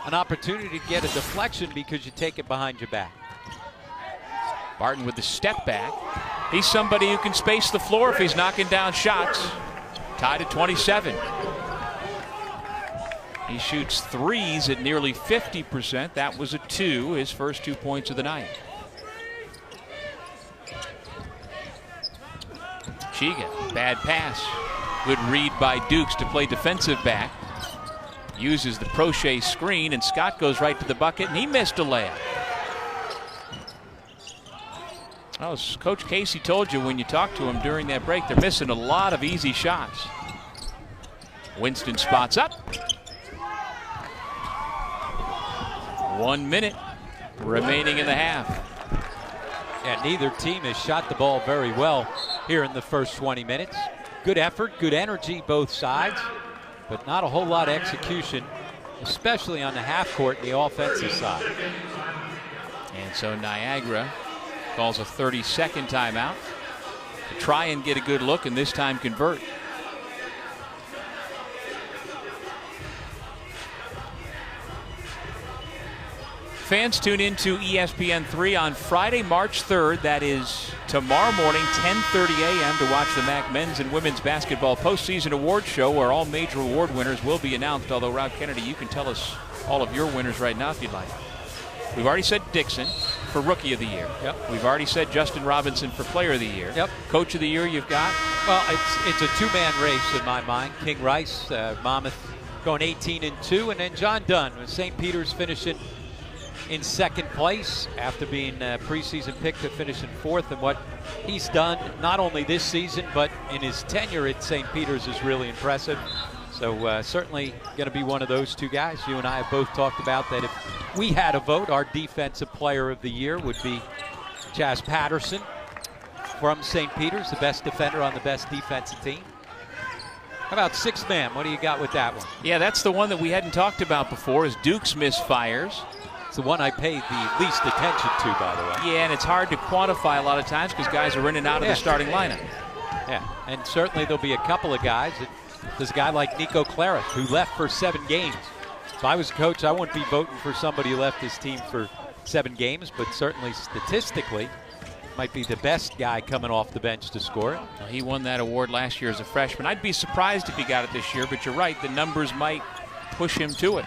an opportunity to get a deflection because you take it behind your back. Barton with the step back. He's somebody who can space the floor if he's knocking down shots. Tied at 27. He shoots threes at nearly 50%. That was a 2, his first 2 points of the night. Chiga, bad pass. Good read by Dukes to play defensive back. Uses the Prochet screen, and Scott goes right to the bucket, and he missed a layup. Oh, as Coach Casey told you when you talked to him during that break, they're missing a lot of easy shots. Winston spots up. 1 minute remaining in the half. Yeah, neither team has shot the ball very well here in the first 20 minutes. Good effort, good energy both sides, but not a whole lot of execution, especially on the half court and the offensive side. And so Niagara calls a 30-second timeout to try and get a good look and this time convert. Fans tune in to ESPN3 on Friday, March 3rd. That is tomorrow morning, 10:30 a.m. to watch the MAAC men's and women's basketball postseason award show where all major award winners will be announced. Although, Rob Kennedy, you can tell us all of your winners right now if you'd like. We've already said Dixon for Rookie of the Year. Yep. We've already said Justin Robinson for Player of the Year. Yep. Coach of the Year you've got? Well, it's a two-man race in my mind. King Rice, Monmouth going 18-2, and then John Dunn with St. Peter's finishing in second place after being preseason pick to finish in fourth. And what he's done not only this season but in his tenure at St. Peter's is really impressive. So certainly going to be one of those two guys. You and I have both talked about that if we had a vote, our Defensive Player of the Year would be Chaz Patterson from St. Peter's, the best defender on the best defensive team. How about sixth man? What do you got with that one? Yeah, that's the one that we hadn't talked about before is Duke's misfires. It's the one I paid the least attention to, by the way. Yeah, and it's hard to quantify a lot of times because guys are in and out of the starting lineup. Yeah, and certainly there'll be a couple of guys. There's a guy like Nico Claret who left for 7 games. If I was a coach, I wouldn't be voting for somebody who left his team for 7 games, but certainly statistically might be the best guy coming off the bench to score it. Well, he won that award last year as a freshman. I'd be surprised if he got it this year, but you're right, the numbers might push him to it.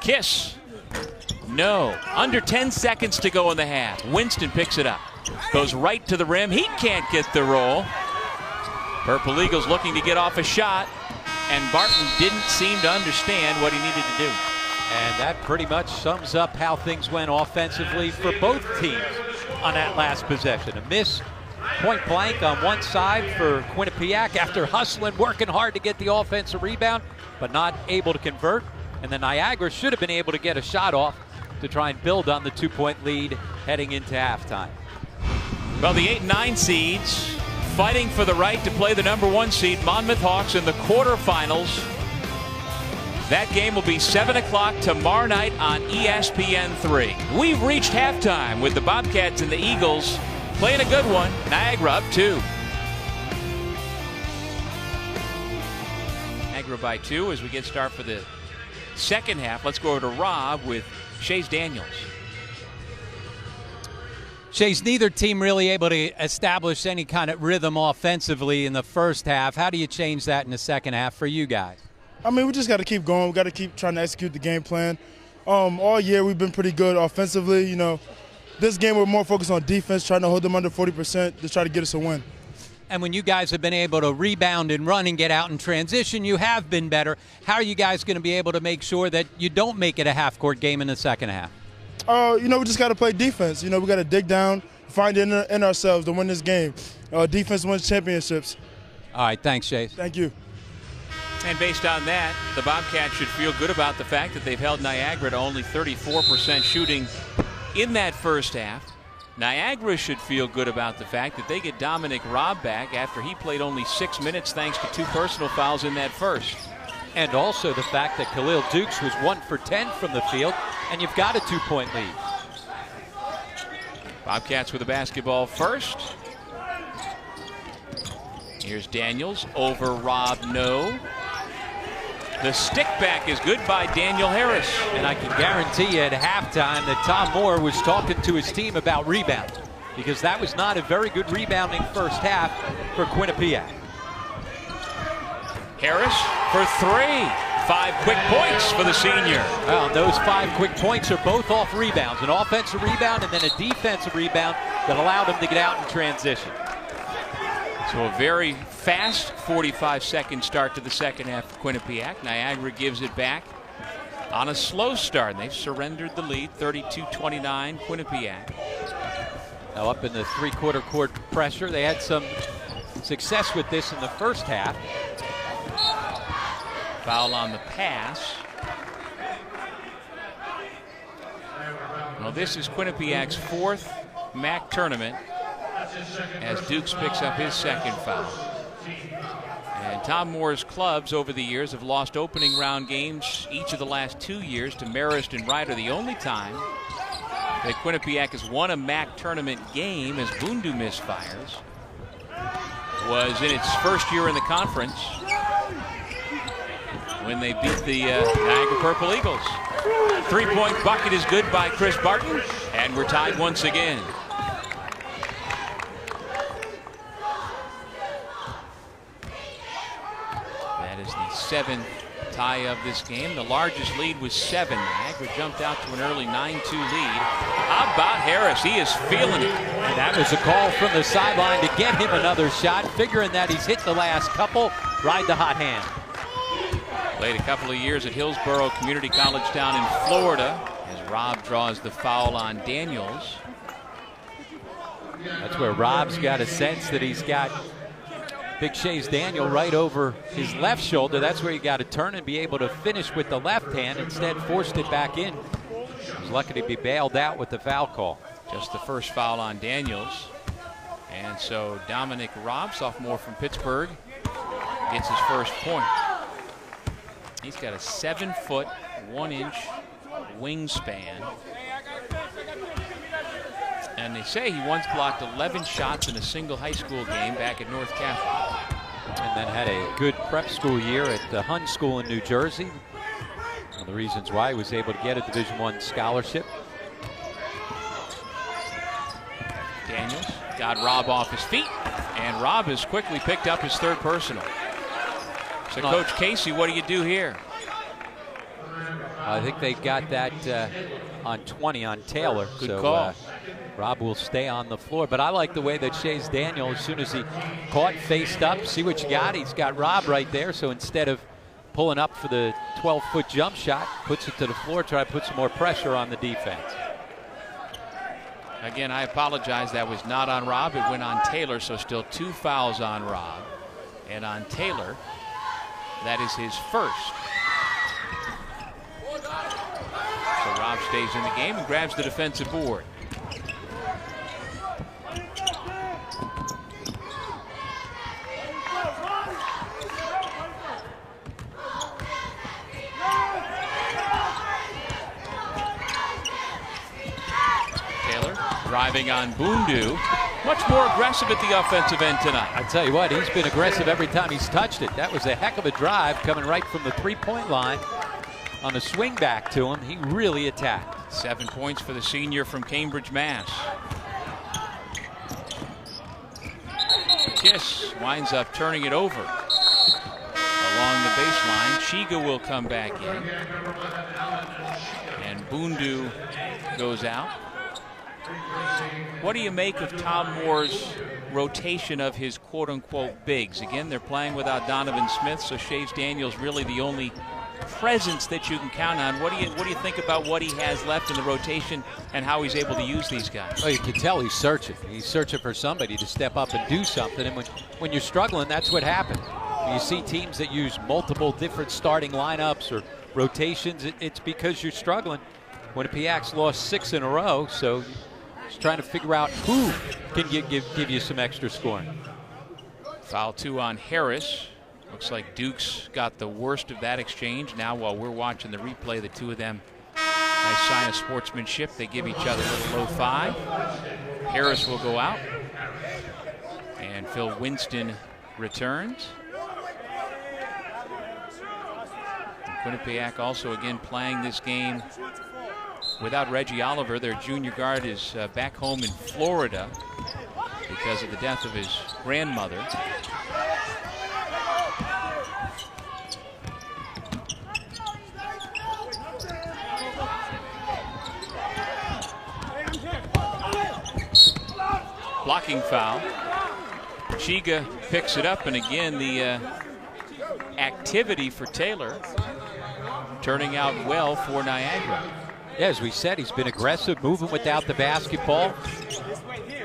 Kiss. No. Under 10 seconds to go in the half. Winston picks it up. Goes right to the rim. He can't get the roll. Purple Eagles looking to get off a shot, and Barton didn't seem to understand what he needed to do. And that pretty much sums up how things went offensively for both teams on that last possession. A miss point blank on one side for Quinnipiac after hustling, working hard to get the offensive rebound, but not able to convert. And the Niagara should have been able to get a shot off to try and build on the 2-point lead heading into halftime. Well, the 8 and 9 seeds fighting for the right to play the number 1 seed, Monmouth Hawks, in the quarterfinals. That game will be 7 o'clock tomorrow night on ESPN3. We've reached halftime with the Bobcats and the Eagles playing a good one. Niagara up 2. Niagara by 2 as we get started for the second half. Let's go over to Rob with Shays Daniels. Shays, neither team really able to establish any kind of rhythm offensively in the first half. How do you change that in the second half for you guys? I mean, we just got to keep going. We got to keep trying to execute the game plan. All year we've been pretty good offensively. You know, this game we're more focused on defense, trying to hold them under 40% to try to get us a win. And when you guys have been able to rebound and run and get out in transition, you have been better. How are you guys going to be able to make sure that you don't make it a half-court game in the second half? You know, we just got to play defense. You know, we got to dig down, find it in ourselves to win this game. Defense wins championships. All right, thanks, Shays. Thank you. And based on that, the Bobcats should feel good about the fact that they've held Niagara to only 34% shooting in that first half. Niagara should feel good about the fact that they get Dominic Robb back after he played only 6 minutes thanks to 2 personal fouls in that first. And also the fact that Khalil Dukes was 1 for 10 from the field, and you've got a 2-point lead. Bobcats with the basketball first. Here's Daniels over Robb, no. The stick back is good by Daniel Harris. And I can guarantee you at halftime that Tom Moore was talking to his team about rebound, because that was not a very good rebounding first half for Quinnipiac. Harris for 3. 5 quick points for the senior. Well, those 5 quick points are both off rebounds, an offensive rebound and then a defensive rebound that allowed him to get out in transition. So a very fast 45-second start to the second half for Quinnipiac. Niagara gives it back on a slow start, and they've surrendered the lead, 32-29 Quinnipiac. Now up in the 3-quarter court pressure. They had some success with this in the first half. Foul on the pass. Well, this is Quinnipiac's 4th MAAC tournament as Dukes picks up his second foul. And Tom Moore's clubs over the years have lost opening round games each of the last 2 years to Marist and Ryder. The only time that Quinnipiac has won a MAAC tournament game as Bundu misfires was in its first year in the conference when they beat the Niagara Purple Eagles. Three-point bucket is good by Chris Barton, and we're tied once again. That is the 7th tie of this game. The largest lead was 7. Niagara jumped out to an early 9-2 lead. How about Harris? He is feeling it. And that was a call from the sideline to get him another shot, figuring that he's hit the last couple. Ride the hot hand. Played a couple of years at Hillsborough Community College down in Florida as Rob draws the foul on Daniels. That's where Rob's got a sense that he's got Big Shays Daniel right over his left shoulder. That's where you got to turn and be able to finish with the left hand. Instead, forced it back in. He was lucky to be bailed out with the foul call. Just the first foul on Daniels. And so Dominic Robb, sophomore from Pittsburgh, gets his first point. He's got a 7-foot, 1-inch wingspan. And they say he once blocked 11 shots in a single high school game back at North Catholic. And then had a good prep school year at the Hun School in New Jersey. One of the reasons why he was able to get a Division I scholarship. Daniels got Rob off his feet, and Rob has quickly picked up his third personal. So Coach Casey, what do you do here? I think they got that on 20 on Taylor. Good call. Rob will stay on the floor, but I like the way that Shays Daniel, as soon as he caught, faced up, see what you got. He's got Rob right there, so instead of pulling up for the 12-foot jump shot, puts it to the floor, try to put some more pressure on the defense. Again, I apologize. That was not on Rob. It went on Taylor, so still 2 fouls on Rob. And on Taylor, that is his first. So Rob stays in the game and grabs the defensive board. Taylor driving on Bundu. Much more aggressive at the offensive end tonight. I tell you what, he's been aggressive every time he's touched it. That was a heck of a drive coming right from the three-point line. On a swing back to him, he really attacked. 7 points for the senior from Cambridge, Mass. Kiss winds up turning it over along the baseline. Chiga will come back in. And Bundu goes out. What do you make of Tom Moore's rotation of his quote-unquote bigs? Again, they're playing without Donovan Smith, so Shays Daniel's really the only presence that you can count on. What do you think about what he has left in the rotation and how he's able to use these guys? Well, you can tell he's searching. He's searching for somebody to step up and do something. And when you're struggling, that's what happens. When you see teams that use multiple different starting lineups or rotations, it's because you're struggling. Quinnipiac's lost 6 in a row, so just trying to figure out who can give you some extra scoring. Foul 2 on Harris. Looks like Dukes got the worst of that exchange. Now while we're watching the replay, the two of them, nice sign of sportsmanship. They give each other a little low five. Harris will go out. And Phil Winston returns. And Quinnipiac also again playing this game without Reggie Oliver. Their junior guard is back home in Florida because of the death of his grandmother. Blocking foul. Chiga picks it up, and again the activity for Taylor turning out well for Niagara. Yeah, as we said, he's been aggressive, moving without the basketball.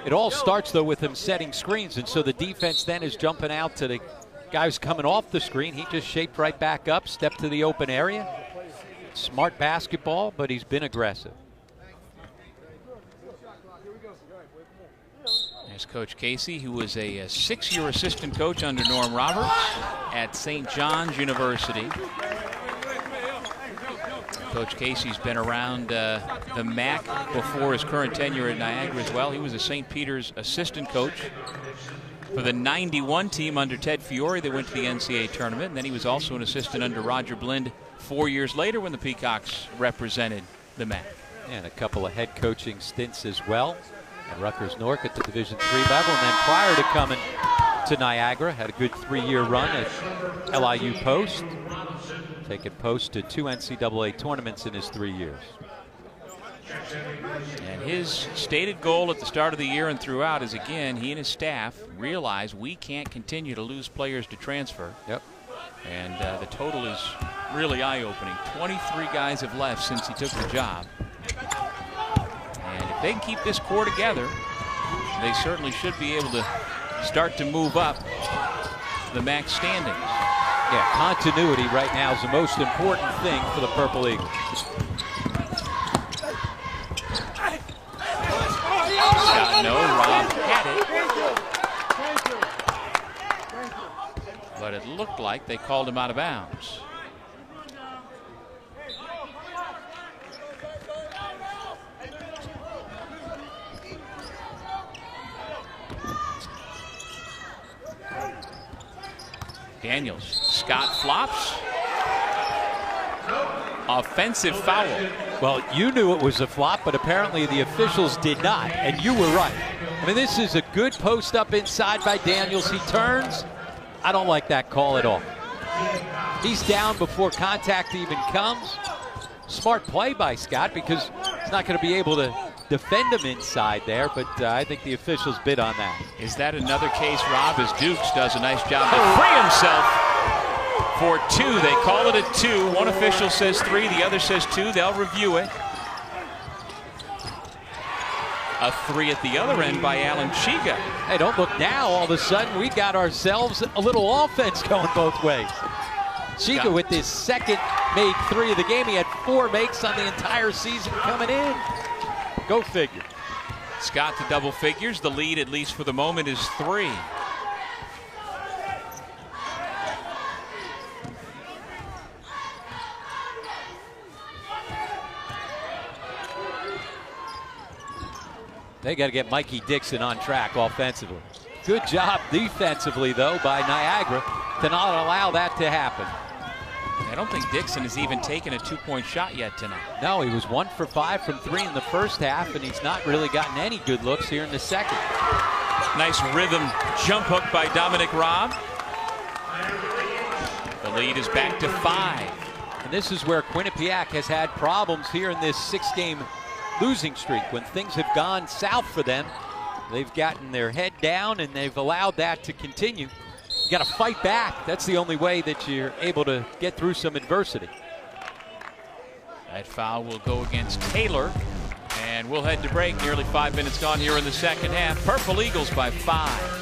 It all starts, though, with him setting screens, and so the defense then is jumping out to the guys coming off the screen. He just shaped right back up, stepped to the open area. Smart basketball, but he's been aggressive. There's Coach Casey, who was a 6-year assistant coach under Norm Roberts at St. John's University. Coach Casey's been around the MAAC before his current tenure at Niagara as well. He was a St. Peter's assistant coach for the '91 team under Ted Fiore. They went to the NCAA tournament. And then he was also an assistant under Roger Blind 4 years later when the Peacocks represented the MAAC. And a couple of head coaching stints as well at Rutgers Newark at the Division III level. And then prior to coming to Niagara, had a good 3-year run at LIU Post. Taking Post to 2 NCAA tournaments in his 3 years. And his stated goal at the start of the year and throughout is, again, he and his staff realize we can't continue to lose players to transfer. Yep. And the total is really eye-opening. 23 guys have left since he took the job. And if they can keep this core together, they certainly should be able to start to move up the MAAC standings. Yeah, continuity right now is the most important thing for the Purple Eagles. Scott, no, Rob had it. But it looked like they called him out of bounds. Daniels. Scott flops. Offensive foul. Well, you knew it was a flop, but apparently the officials did not, and you were right. I mean, this is a good post up inside by Daniels. He turns. I don't like that call at all. He's down before contact even comes. Smart play by Scott because he's not going to be able to defend him inside there, but I think the officials bid on that. Is that another case, Rob, as Dukes does a nice job to free himself for 2? They call it a 2. One official says 3, the other says 2. They'll review it. A 3 at the other end by Alan Chiga. Hey, don't look now. All of a sudden, we got ourselves a little offense going both ways. Chiga with his second made 3 of the game. He had 4 makes on the entire season coming in. Go figure. Scott to double figures. The lead, at least for the moment, is 3. They got to get Mikey Dixon on track offensively. Good job defensively, though, by Niagara to not allow that to happen. I don't think Dixon has even taken a 2-point shot yet tonight. No, he was 1 for 5 from 3 in the first half, and he's not really gotten any good looks here in the second. Nice rhythm jump hook by Dominic Robb. The lead is back to 5. And this is where Quinnipiac has had problems here in this 6-game losing streak. When things have gone south for them, they've gotten their head down and they've allowed that to continue. You got to fight back. That's the only way that you're able to get through some adversity. That foul will go against Taylor, and we'll head to break. Nearly 5 minutes gone here in the second half. Purple Eagles by 5.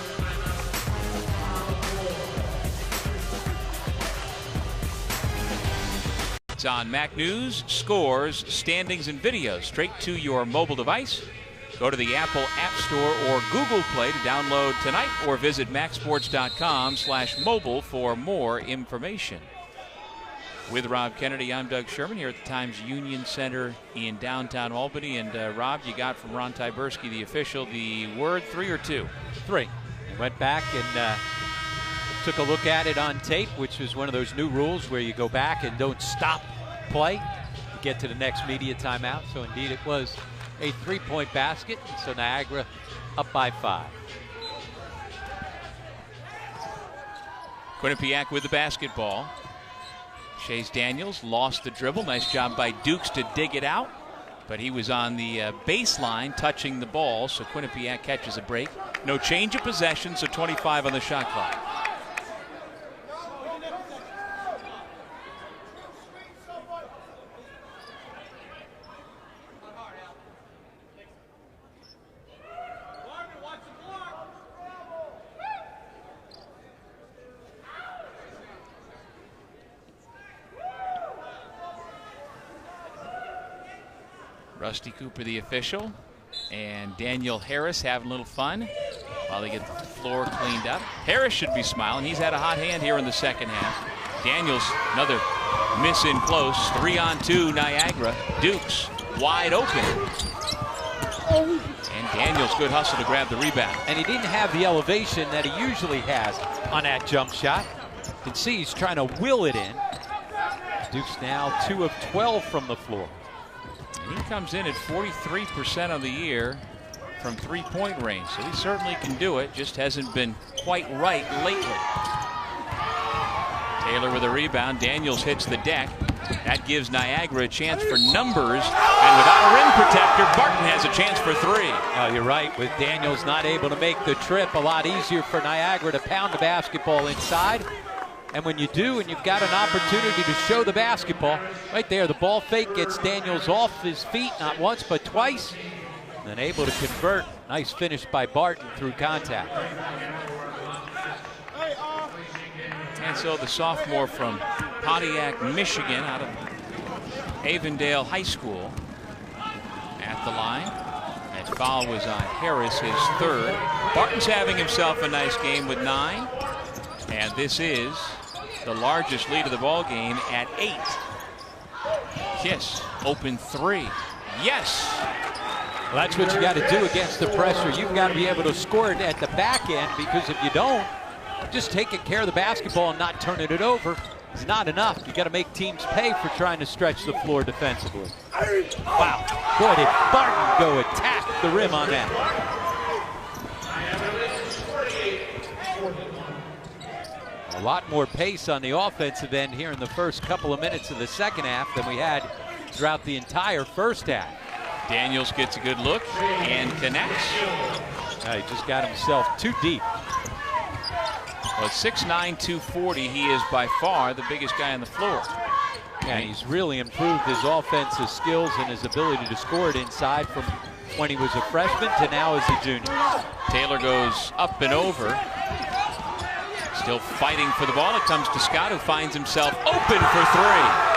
It's on MAAC News, scores, standings, and videos straight to your mobile device. Go to the Apple App Store or Google Play to download tonight, or visit MAACsports.com/mobile for more information. With Rob Kennedy, I'm Doug Sherman here at the Times Union Center in downtown Albany. And Rob, you got from Ron Tyberski, the official, the word 3 or 2? 3. He went back and took a look at it on tape, which is one of those new rules where you go back and don't stop play. You get to the next media timeout. So indeed it was a 3-point basket. So Niagara up by 5. Quinnipiac with the basketball. Chase Daniels lost the dribble. Nice job by Dukes to dig it out. But he was on the baseline touching the ball, so Quinnipiac catches a break. No change of possession, so 25 on the shot clock. Rusty Cooper, the official, and Daniel Harris having a little fun while they get the floor cleaned up. Harris should be smiling. He's had a hot hand here in the second half. Daniels, another miss in close. 3-on-2 Niagara. Dukes wide open. And Daniels, good hustle to grab the rebound. And he didn't have the elevation that he usually has on that jump shot. You can see he's trying to will it in. Duke's now 2 of 12 from the floor. And he comes in at 43% of the year from three-point range, so he certainly can do it, just hasn't been quite right lately. Taylor with a rebound. Daniels hits the deck. That gives Niagara a chance for numbers, and without a rim protector, Barton has a chance for three. Oh, you're right. With Daniels not able to make the trip, a lot easier for Niagara to pound the basketball inside. And when you do, and you've got an opportunity to show the basketball, right there, the ball fake gets Daniels off his feet, not once but twice, and then able to convert. Nice finish by Barton through contact. And so the sophomore from Pontiac, Michigan, out of Avondale High School, at the line. That foul was on Harris, his third. Barton's having himself a nice game with 9. And this is the largest lead of the ball game at 8. Kiss, open 3. Yes! Well, that's what you got to do against the pressure. You've got to be able to score it at the back end, because if you don't, just taking care of the basketball and not turning it over is not enough. You got to make teams pay for trying to stretch the floor defensively. Wow, boy, did Barton go attack the rim on that. A lot more pace on the offensive end here in the first couple of minutes of the second half than we had throughout the entire first half. Daniels gets a good look and connects. He just got himself too deep. Well, 6'9", 240, he is by far the biggest guy on the floor. Yeah, he's really improved his offensive skills and his ability to score it inside from when he was a freshman to now as a junior. Taylor goes up and over. Still fighting for the ball. It comes to Scott, who finds himself open for 3.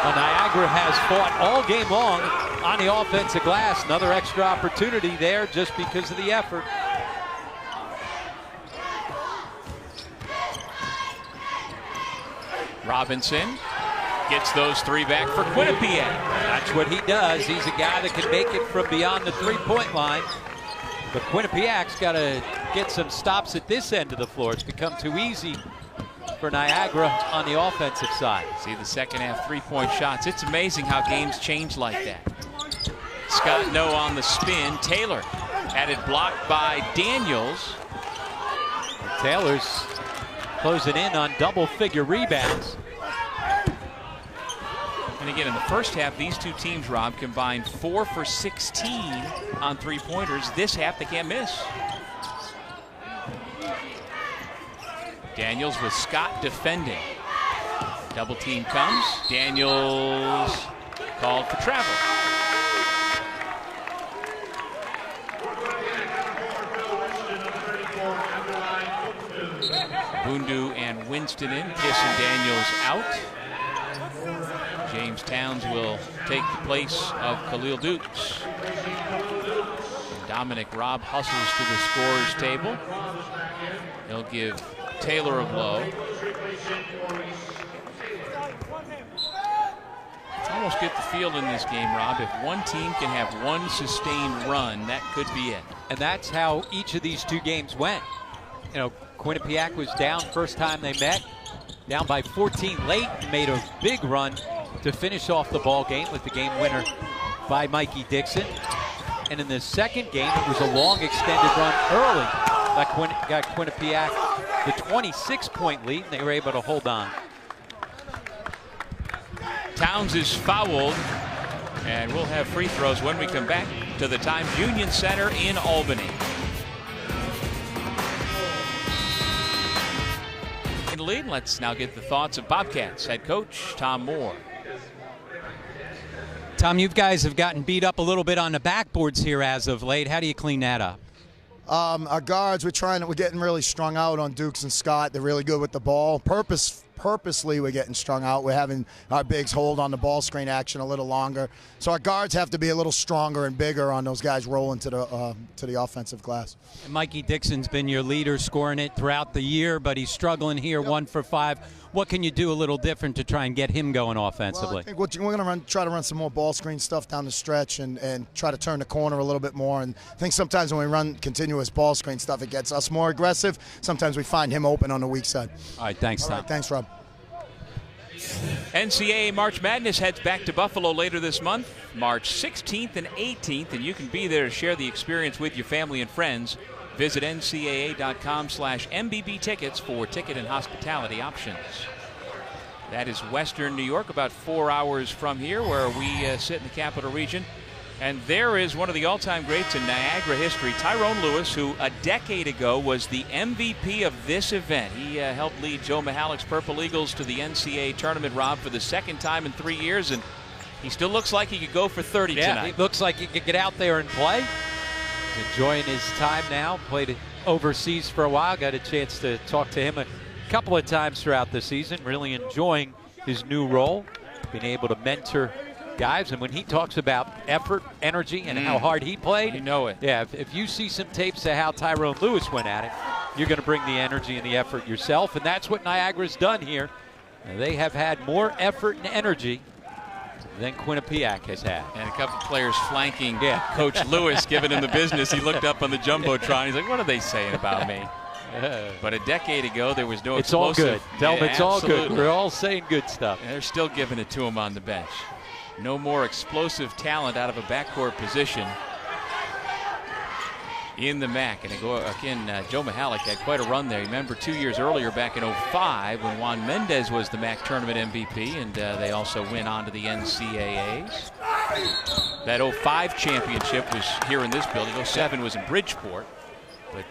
Well, Niagara has fought all game long on the offensive glass. Another extra opportunity there just because of the effort. Robinson gets those 3 back for Quinnipiac. That's what he does. He's a guy that can make it from beyond the three-point line. But Quinnipiac's got to get some stops at this end of the floor. It's become too easy for Niagara on the offensive side. See the second half three-point shots. It's amazing how games change like that. Scott no on the spin. Taylor had it blocked by Daniels. Taylor's closing in on double-figure rebounds. And again, in the first half, these two teams, Rob, combined 4 for 16 on three-pointers. This half, they can't miss. Daniels with Scott defending. Double team comes. Daniels called for travel. Bundu and Winston in. Kiss and Daniels out. James Towns will take the place of Khalil Dukes. Dominic Robb hustles to the scorer's table. He'll give Taylor a blow. I almost get the feel in this game, Rob, if one team can have one sustained run, that could be it. And that's how each of these two games went. You know, Quinnipiac was down first time they met, down by 14 late, made a big run to finish off the ball game with the game winner by Mikey Dixon. And in the second game, it was a long extended run early that got Quinnipiac the 26-point lead, and they were able to hold on. Towns is fouled, and we'll have free throws when we come back to the Times Union Center in Albany. In the lead, let's now get the thoughts of Bobcats head coach Tom Moore. Tom, you guys have gotten beat up a little bit on the backboards here as of late. How do you clean that up? Our guards, we're getting really strung out on Dukes and Scott. They're really good with the ball. Purposely, we're getting strung out. We're having our bigs hold on the ball screen action a little longer. So our guards have to be a little stronger and bigger on those guys rolling to the offensive glass. And Mikey Dixon's been your leader, scoring it throughout the year, but he's struggling here, 1 for 5. What can you do a little different to try and get him going offensively? Well, I think we're going to try to run some more ball screen stuff down the stretch and try to turn the corner a little bit more. And I think sometimes when we run continuous ball screen stuff, it gets us more aggressive. Sometimes we find him open on the weak side. All right, thanks, Tom. All right, thanks, Rob. NCAA March Madness heads back to Buffalo later this month, March 16th and 18th, and you can be there to share the experience with your family and friends. Visit ncaa.com/MBB tickets for ticket and hospitality options. That is Western New York, about 4 hours from here, where we sit in the capital region. And there is one of the all-time greats in Niagara history, Tyrone Lewis, who a decade ago was the MVP of this event. He helped lead Joe Mihalik's Purple Eagles to the NCAA tournament, Rob, for the second time in 3 years, and he still looks like he could go for 30 tonight. He looks like he could get out there and play. He's enjoying his time now. Played overseas for a while. Got a chance to talk to him a couple of times throughout the season. Really enjoying his new role, being able to mentor guys. And when he talks about effort, energy, and how hard he played, you know it. Yeah, if you see some tapes of how Tyrone Lewis went at it, you're going to bring the energy and the effort yourself. And that's what Niagara's done here. They have had more effort and energy than Quinnipiac has had. And a couple players flanking Coach Lewis, giving him the business. He looked up on the Jumbotron. He's like, what are they saying about me? But a decade ago, there was no explosive. It's all good. Tell them it's all good. We're all saying good stuff. And they're still giving it to him on the bench. No more explosive talent out of a backcourt position in the MAAC. And again, Joe Mihalik had quite a run there. Remember 2 years earlier, back in 05, when Juan Mendez was the MAAC tournament MVP, and they also went on to the NCAAs. That 05 championship was here in this building. 07 was in Bridgeport. But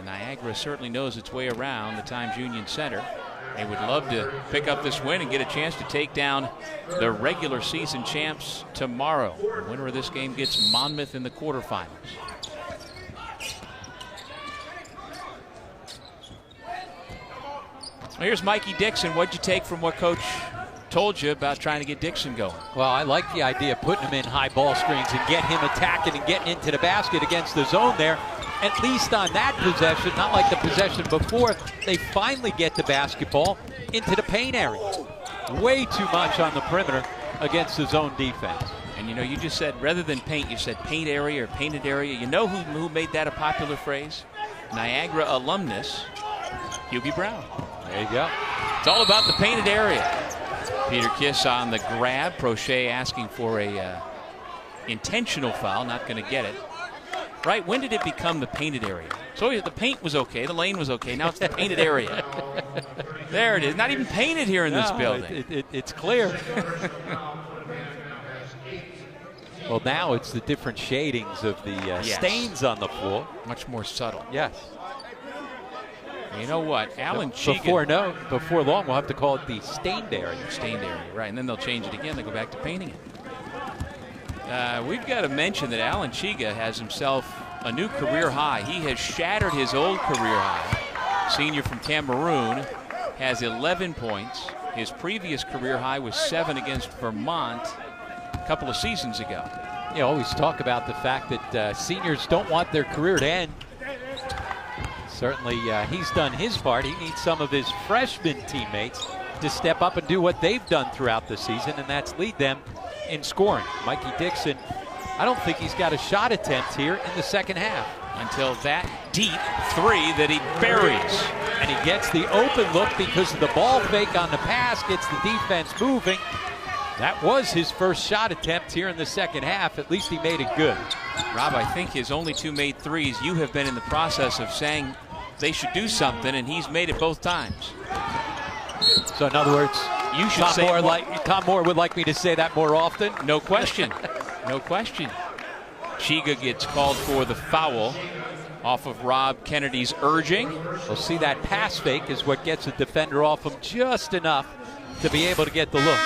Niagara certainly knows its way around the Times Union Center. They would love to pick up this win and get a chance to take down the regular season champs tomorrow. The winner of this game gets Monmouth in the quarterfinals. Well, here's Mikey Dixon. What'd you take from what Coach told you about trying to get Dixon going? Well, I like the idea of putting him in high ball screens and get him attacking and getting into the basket against the zone there. At least on that possession, not like the possession before, they finally get the basketball into the paint area. Way too much on the perimeter against the zone defense. And you know, you just said, rather than paint, you said paint area or painted area. You know who made that a popular phrase? Niagara alumnus, Hubie Brown. There you go. It's all about the painted area. Peter Kiss on the grab. Prochet asking for a intentional foul, not going to get it. Right, when did it become the painted area? So the paint was okay, the lane was okay, now it's the painted area. There it is, not even painted here in this building. It's clear. Well, now it's the different shadings of the stains on the floor. Much more subtle. Yes. You know what, Alan Cheegan. Before long, we'll have to call it the stained area. Stained area, right, and then they'll change it again, they go back to painting it. We've got to mention that Alan Chiga has himself a new career high. He has shattered his old career high. Senior from Cameroon has 11 points. His previous career high was 7 against Vermont a couple of seasons ago. You always talk about the fact that seniors don't want their career to end. Certainly, he's done his part. He needs some of his freshman teammates to step up and do what they've done throughout the season, and that's lead them in scoring. Mikey Dixon, I don't think he's got a shot attempt here in the second half. Until that deep three that he buries. And he gets the open look because of the ball fake on the pass, gets the defense moving. That was his first shot attempt here in the second half. At least he made it good. Rob, I think his only 2 made threes, you have been in the process of saying they should do something, and he's made it both times. So in other words, you should say Tom Moore would like me to say that more often. No question. No question. Chiga gets called for the foul off of Rob Kennedy's urging. We'll see that pass fake is what gets the defender off him just enough to be able to get the look.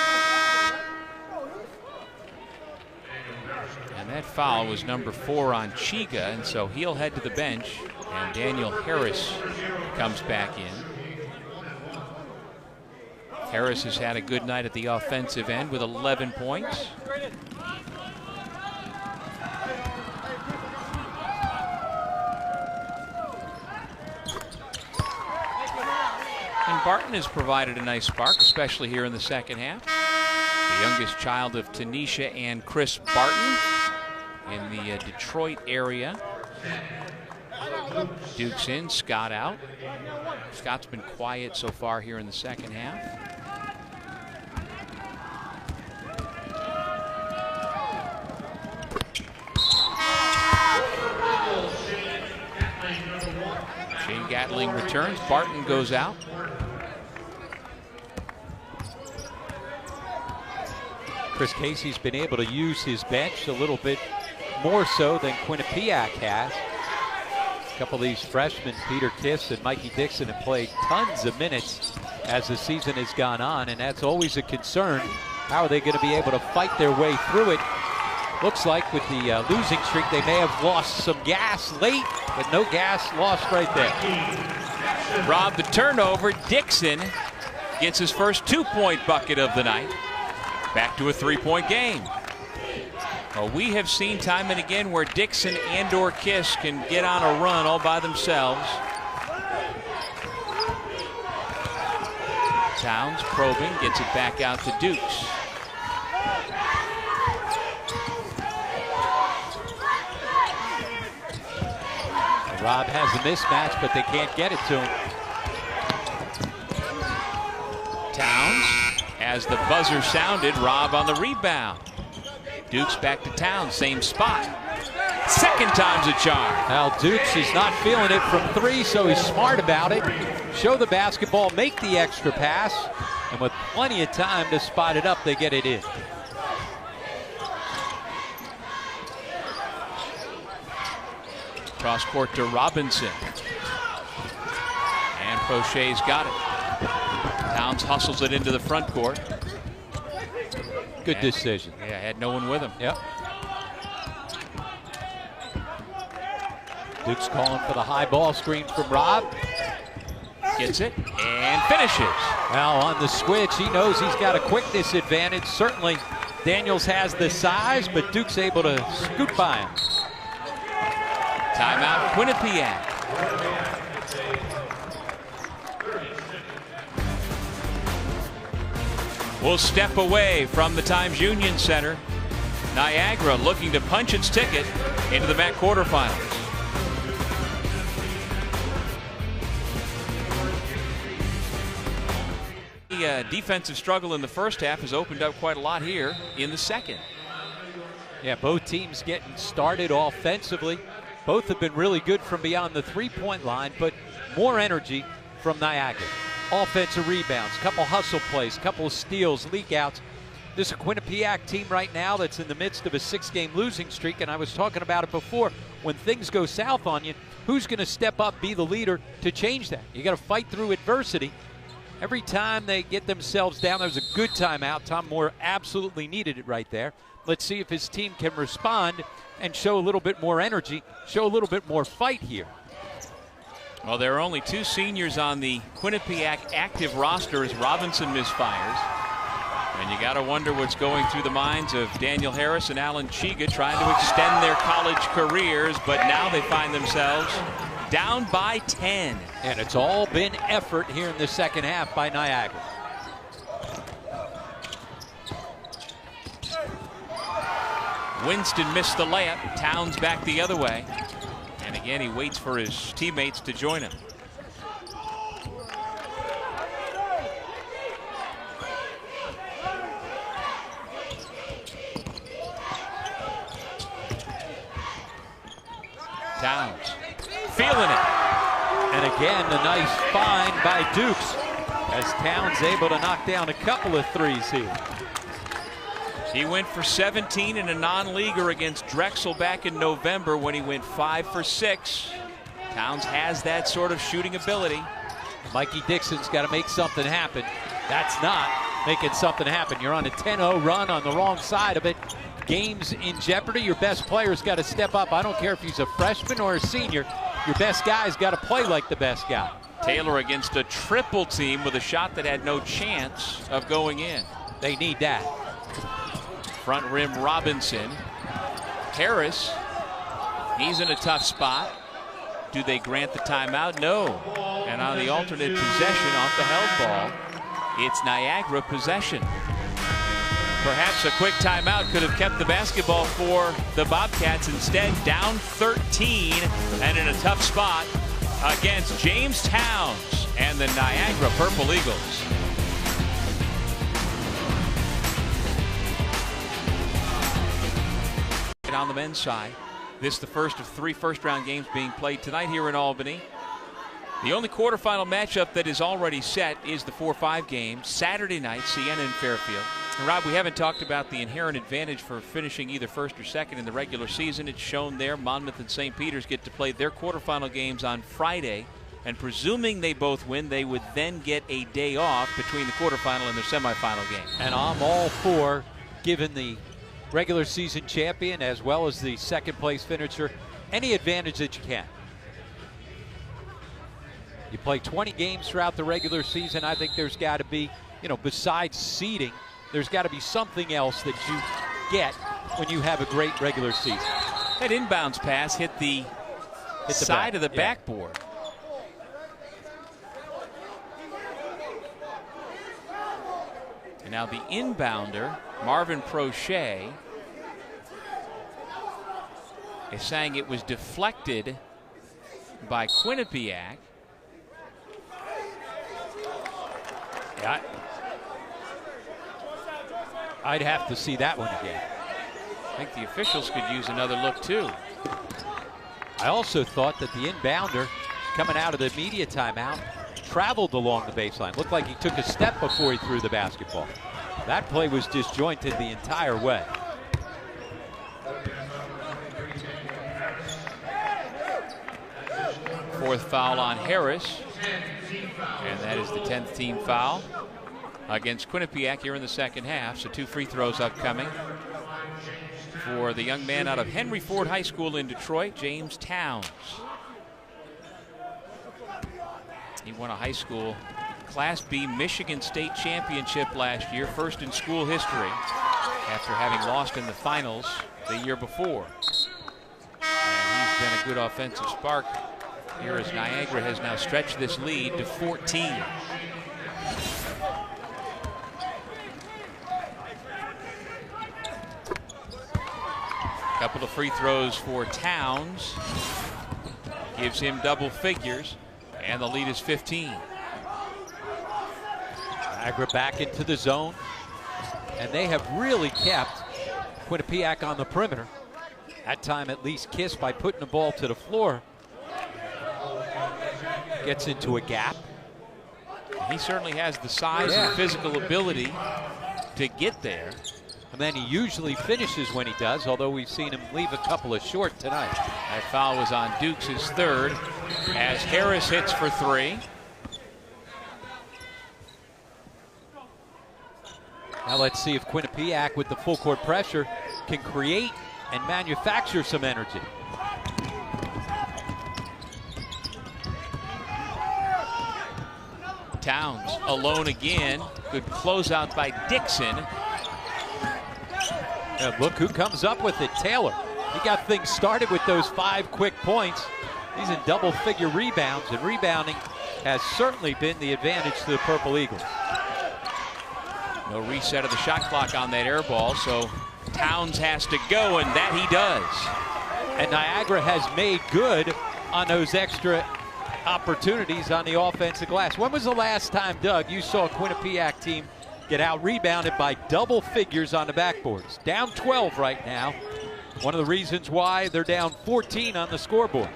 And that foul was number 4 on Chiga, and so he'll head to the bench, and Daniel Harris comes back in. Harris has had a good night at the offensive end with 11 points. And Barton has provided a nice spark, especially here in the second half. The youngest child of Tanisha and Chris Barton in the Detroit area. Duke's in, Scott out. Scott's been quiet so far here in the second half. Wheeling returns. Barton goes out. Chris Casey's been able to use his bench a little bit more so than Quinnipiac has. A couple of these freshmen, Peter Kiss and Mikey Dixon, have played tons of minutes as the season has gone on, and that's always a concern. How are they going to be able to fight their way through it? Looks like with the losing streak, they may have lost some gas late, but no gas lost right there. Rob, the turnover. Dixon gets his first 2-point bucket of the night. Back to a 3-point game. Well, we have seen time and again where Dixon and or Kiss can get on a run all by themselves. Towns probing, gets it back out to Dukes. Rob has a mismatch, but they can't get it to him. Towns, as the buzzer sounded, Rob on the rebound. Dukes back to Towns, same spot. Second time's a charm. Now Dukes is not feeling it from 3, so he's smart about it. Show the basketball, make the extra pass, and with plenty of time to spot it up, they get it in. Cross court to Robinson. And Prochet's got it. Towns hustles it into the front court. Good decision. Yeah, had no one with him. Yep. Duke's calling for the high ball screen from Rob. Gets it and finishes. Now on the switch, he knows he's got a quickness advantage. Certainly Daniels has the size, but Duke's able to scoot by him. Timeout, Quinnipiac. We'll step away from the Times Union Center. Niagara looking to punch its ticket into the MAAC quarterfinals. The defensive struggle in the first half has opened up quite a lot here in the second. Yeah, both teams getting started offensively. Both have been really good from beyond the three-point line, but more energy from Niagara. Offensive rebounds, couple hustle plays, couple of steals, leak outs. This is a Quinnipiac team right now that's in the midst of a 6-game losing streak, and I was talking about it before. When things go south on you, who's going to step up, be the leader to change that? You got to fight through adversity. Every time they get themselves down, there was a good timeout. Tom Moore absolutely needed it right there. Let's see if his team can respond and show a little bit more energy, show a little bit more fight here. Well, there are only 2 seniors on the Quinnipiac active roster as Robinson misfires. And you got to wonder what's going through the minds of Daniel Harris and Alan Chiga trying to extend their college careers, but now they find themselves down by 10. And it's all been effort here in the second half by Niagara. Winston missed the layup. Towns back the other way. And again, he waits for his teammates to join him. Towns feeling it. And again, a nice find by Dukes as Towns able to knock down a couple of threes here. He went for 17 in a non-leaguer against Drexel back in November when he went 5 for 6. Towns has that sort of shooting ability. Mikey Dixon's got to make something happen. That's not making something happen. You're on a 10-0 run on the wrong side of it. Game's in jeopardy. Your best player's got to step up. I don't care if he's a freshman or a senior. Your best guy's got to play like the best guy. Taylor against a triple team with a shot that had no chance of going in. They need that. Front rim Robinson. Harris, he's in a tough spot. Do they grant the timeout? No. And on the alternate possession off the held ball, it's Niagara possession. Perhaps a quick timeout could have kept the basketball for the Bobcats. Instead, down 13 and in a tough spot against James Towns and the Niagara Purple Eagles. On the men's side, this is the first of 3 first-round games being played tonight here in Albany. The only quarterfinal matchup that is already set is the 4-5 game, Saturday night, Siena and Fairfield. And Rob, we haven't talked about the inherent advantage for finishing either first or second in the regular season. It's shown there. Monmouth and St. Peter's get to play their quarterfinal games on Friday. And presuming they both win, they would then get a day off between the quarterfinal and their semifinal game. And I'm all for giving the regular season champion as well as the second place finisher any advantage that you can. You play 20 games throughout the regular season. I think there's got to be, besides seeding, there's got to be something else that you get when you have a great regular season. That inbounds pass hit the side of the backboard. And now the inbounder, Marvin Prochet, is saying it was deflected by Quinnipiac. Yeah, I'd have to see that one again. I think the officials could use another look too. I also thought that the inbounder coming out of the media timeout traveled along the baseline. Looked like he took a step before he threw the basketball. That play was disjointed the entire way. Fourth foul on Harris. And that is the 10th team foul against Quinnipiac here in the second half. So 2 free throws upcoming for the young man out of Henry Ford High School in Detroit, James Towns. He won a high school Class B Michigan State Championship last year, first in school history, after having lost in the finals the year before. And he's been a good offensive spark here as Niagara has now stretched this lead to 14. Couple of free throws for Towns. Gives him double figures, and the lead is 15. Niagara back into the zone, and they have really kept Quinnipiac on the perimeter. That time at least kissed by putting the ball to the floor. Gets into a gap. He certainly has the size and physical ability to get there. And then he usually finishes when he does, although we've seen him leave a couple of short tonight. That foul was on Dukes, his third, as Harris hits for 3. Now let's see if Quinnipiac, with the full court pressure, can create and manufacture some energy. Towns alone again. Good closeout by Dixon. And look who comes up with it, Taylor. He got things started with those 5 quick points. He's in double-figure rebounds, and rebounding has certainly been the advantage to the Purple Eagles. No reset of the shot clock on that air ball, so Towns has to go, and that he does. And Niagara has made good on those extra opportunities on the offensive glass. When was the last time, Doug, you saw a Quinnipiac team get out-rebounded by double figures on the backboards? Down 12 right now. One of the reasons why they're down 14 on the scoreboard.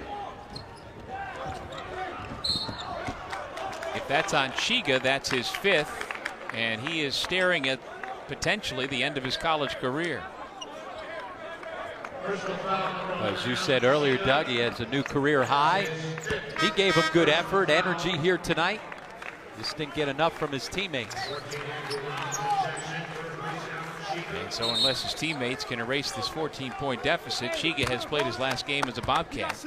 If that's on Chiga, that's his 5th, and he is staring at potentially the end of his college career. As you said earlier, Doug, he has a new career high. He gave him good effort, energy here tonight. Just didn't get enough from his teammates. And so unless his teammates can erase this 14-point deficit, Chiga has played his last game as a Bobcat.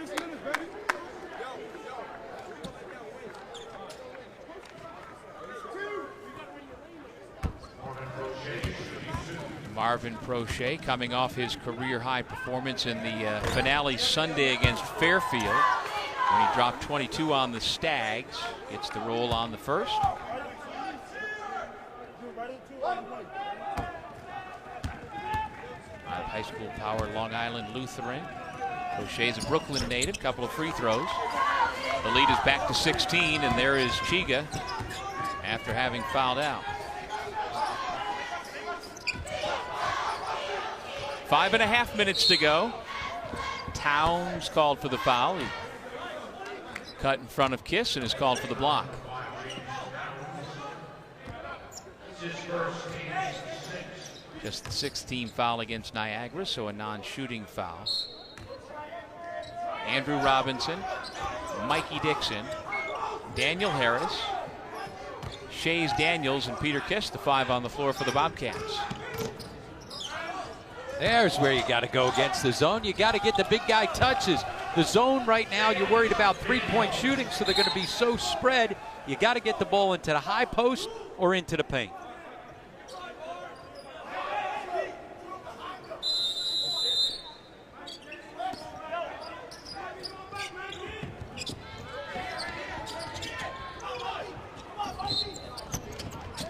Marvin Prochet coming off his career-high performance in the finale Sunday against Fairfield, when he dropped 22 on the Stags. Gets the roll on the first. High school power, Long Island Lutheran. Prochet's a Brooklyn native. Couple of free throws. The lead is back to 16, and there is Chiga after having fouled out. 5.5 minutes to go. Towns called for the foul. He cut in front of Kiss and is called for the block. Just the 6th team foul against Niagara, so a non-shooting foul. Andrew Robinson, Mikey Dixon, Daniel Harris, Shays Daniels, and Peter Kiss, the 5 on the floor for the Bobcats. There's where you got to go against the zone. You got to get the big guy touches. The zone right now, you're worried about three-point shooting, so they're going to be so spread. You got to get the ball into the high post or into the paint.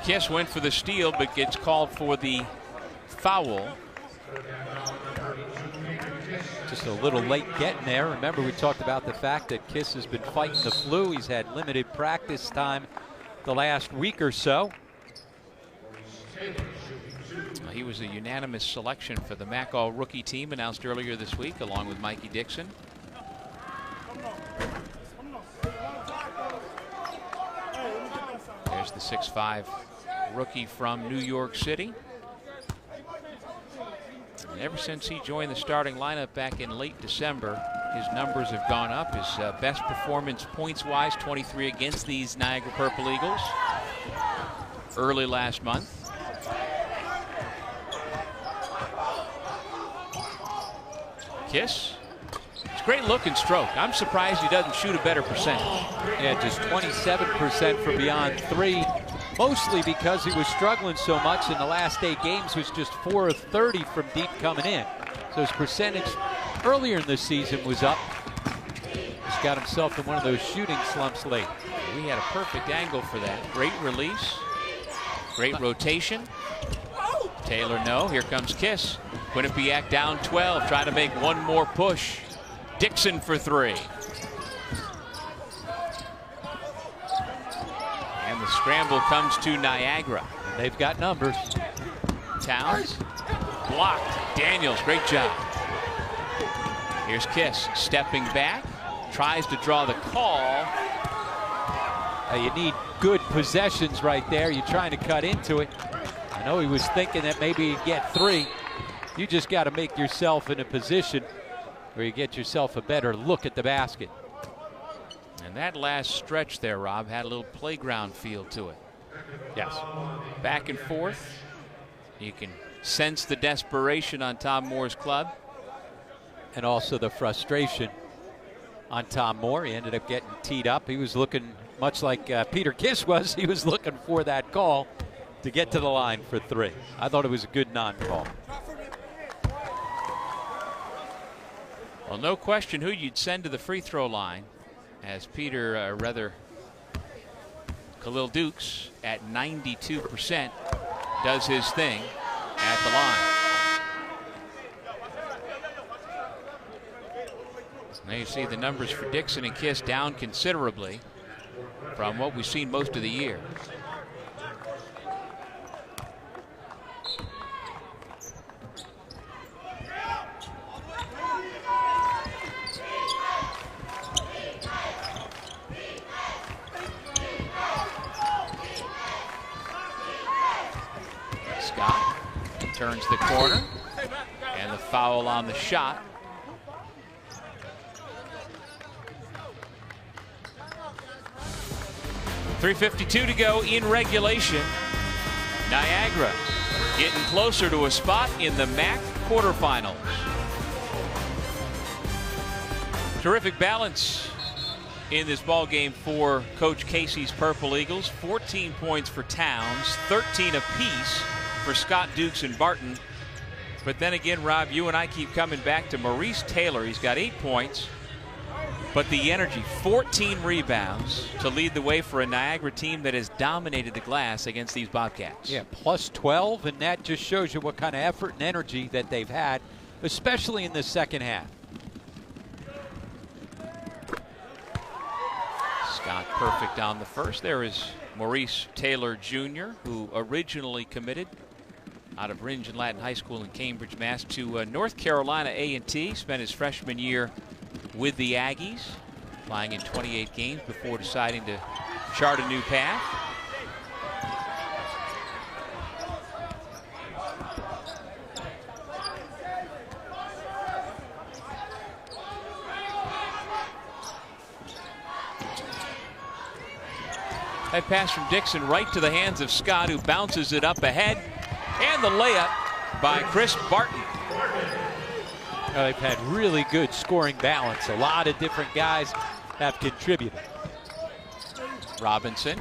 Kiss went for the steal, but gets called for the foul. Just a little late getting there. Remember, we talked about the fact that Kiss has been fighting the flu. He's had limited practice time the last week or so. He was a unanimous selection for the MAAC All-Rookie team announced earlier this week, along with Mikey Dixon. There's the 6'5" rookie from New York City. And ever since he joined the starting lineup back in late December, his numbers have gone up. His best performance points-wise, 23 against these Niagara Purple Eagles early last month. Kiss. It's a great look and stroke. I'm surprised he doesn't shoot a better percentage. Yeah, just 27% from beyond 3. Mostly because he was struggling so much in the last 8 games, was just 4 of 30 from deep coming in. So his percentage earlier in the season was up. He's got himself in one of those shooting slumps late. We had a perfect angle for that. Great release, great rotation. Taylor, no. Here comes Kiss. Quinnipiac down 12, trying to make one more push. Dixon for 3. And the scramble comes to Niagara. And they've got numbers. Towns blocked. Daniels, great job. Here's Kiss stepping back, tries to draw the call. You need good possessions right there. You're trying to cut into it. I know he was thinking that maybe he'd get 3. You just got to make yourself in a position where you get yourself a better look at the basket. And that last stretch there, Rob, had a little playground feel to it. Yes. Back and forth. You can sense the desperation on Tom Moore's club. And also the frustration on Tom Moore. He ended up getting teed up. He was looking much like Peter Kiss was. He was looking for that call to get to the line for 3. I thought it was a good non-call. Well, no question who you'd send to the free throw line, as Khalil Dukes at 92% does his thing at the line. Now you see the numbers for Dixon and Kiss down considerably from what we've seen most of the year. Scott turns the corner, and the foul on the shot. .352 to go in regulation. Niagara getting closer to a spot in the MAAC quarterfinals. Terrific balance in this ball game for Coach Casey's Purple Eagles. 14 points for Towns, 13 apiece for Scott, Dukes, and Barton. But then again, Rob, you and I keep coming back to Maurice Taylor. He's got 8 points, but the energy, 14 rebounds to lead the way for a Niagara team that has dominated the glass against these Bobcats. Yeah, plus 12, and that just shows you what kind of effort and energy that they've had, especially in the second half. Scott perfect on the first. There is Maurice Taylor Jr., who originally committed out of Ringen Latin High School in Cambridge, Mass. to North Carolina A&T. Spent his freshman year with the Aggies. playing in 28 games before deciding to chart a new path. That pass from Dixon right to the hands of Scott, who bounces it up ahead. And the layup by Chris Barton. They've had really good scoring balance. A lot of different guys have contributed. Robinson.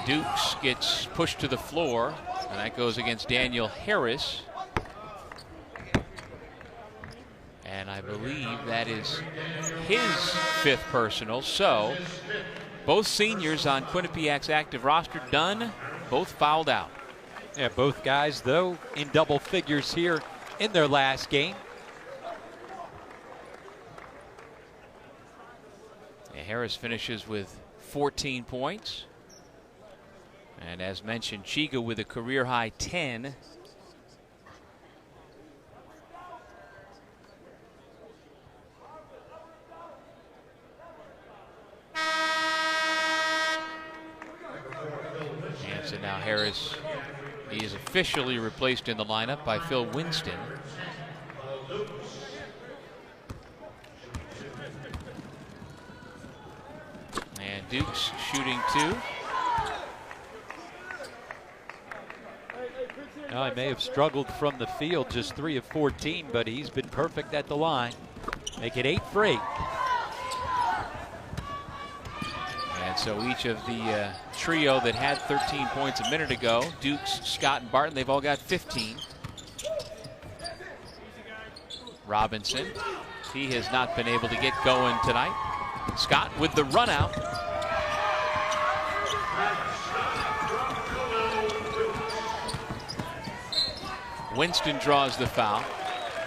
Dukes gets pushed to the floor, and that goes against Daniel Harris. And I believe that is his 5th personal. So both seniors on Quinnipiac's active roster done, both fouled out. Yeah, both guys, though, in double figures here in their last game. Yeah, Harris finishes with 14 points. And as mentioned, Chiga with a career high 10. And so now Harris, he is officially replaced in the lineup by Phil Winston. And Dukes shooting 2. Now, he may have struggled from the field, just 3 of 14, but he's been perfect at the line. Make it 8 for 8. And so each of the trio that had 13 points a minute ago, Dukes, Scott, and Barton, they've all got 15. Robinson, he has not been able to get going tonight. Scott with the run out. Winston draws the foul.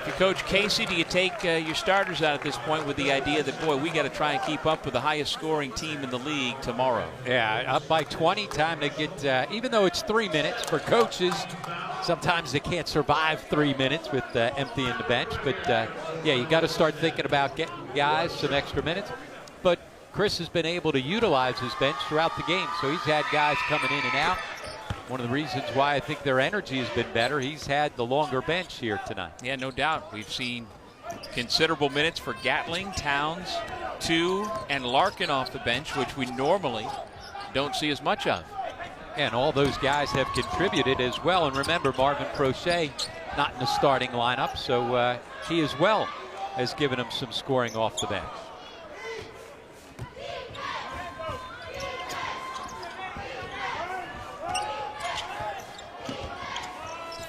If you're Coach Casey, do you take your starters out at this point with the idea that, boy, we got to try and keep up with the highest scoring team in the league tomorrow? Yeah, up by 20, time to get, even though it's 3 minutes for coaches, sometimes they can't survive 3 minutes with emptying the bench. But, yeah, you got to start thinking about getting guys some extra minutes. But Chris has been able to utilize his bench throughout the game, so he's had guys coming in and out. One of the reasons why I think their energy has been better, he's had the longer bench here tonight. Yeah, no doubt. We've seen considerable minutes for Gatling, Towns, 2, and Larkin off the bench, which we normally don't see as much of. And all those guys have contributed as well. And remember, Marvin Prochet not in the starting lineup, so he as well has given him some scoring off the bench.